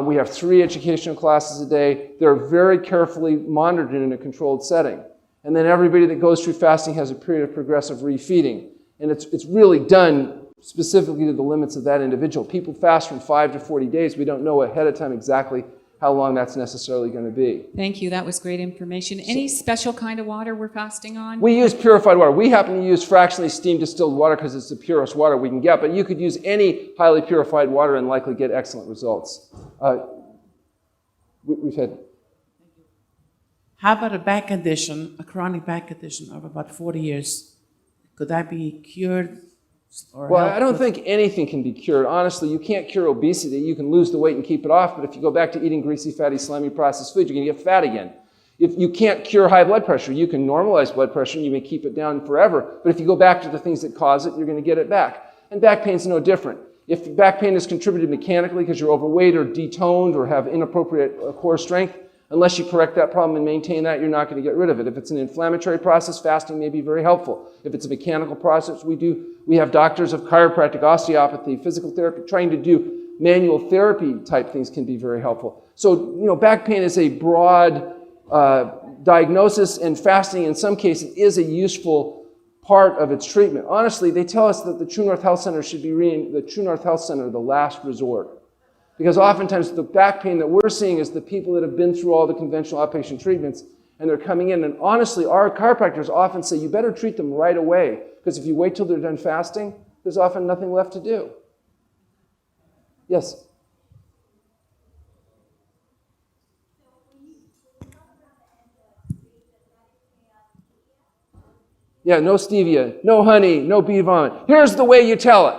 We have 3 educational classes a day. They're very carefully monitored in a controlled setting. And then everybody that goes through fasting has a period of progressive refeeding. And it's really done specifically to the limits of that individual. People fast from 5 to 40 days. We don't know ahead of time exactly how long that's necessarily going to be. Thank you. That was great information. Any special kind of water we're fasting on? We use purified water. We happen to use fractionally steamed distilled water because it's the purest water we can get, but you could use any highly purified water and likely get excellent results. We've had... How about a back condition, a chronic back condition of about 40 years? Could that be cured? Well, I don't think anything can be cured. Honestly, you can't cure obesity. You can lose the weight and keep it off, but if you go back to eating greasy, fatty, slimy processed food, you're going to get fat again. If you can't cure high blood pressure, you can normalize blood pressure and you may keep it down forever, but if you go back to the things that cause it, you're going to get it back. And back pain's no different. If back pain is contributed mechanically because you're overweight or detoned or have inappropriate core strength, unless you correct that problem and maintain that, you're not going to get rid of it. If it's an inflammatory process, fasting may be very helpful. If it's a mechanical process, we have doctors of chiropractic, osteopathy, physical therapy, trying to do manual therapy type things can be very helpful. So, back pain is a broad diagnosis, and fasting in some cases is a useful part of its treatment. Honestly, they tell us that the True North Health Center should be the True North Health Center, the last resort. Because oftentimes the back pain that we're seeing is the people that have been through all the conventional outpatient treatments and they're coming in. And honestly, our chiropractors often say you better treat them right away because if you wait till they're done fasting, there's often nothing left to do. Yes? Yeah, no stevia, no honey, no bee vomit. Here's the way you tell it.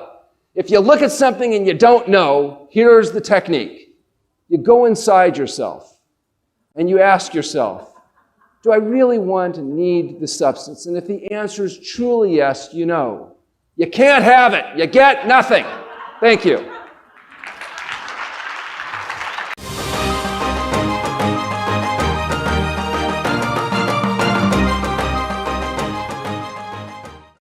If you look at something and you don't know, here's the technique. You go inside yourself and you ask yourself, do I really want and need the substance? And if the answer is truly yes, you know. You can't have it. You get nothing. Thank you.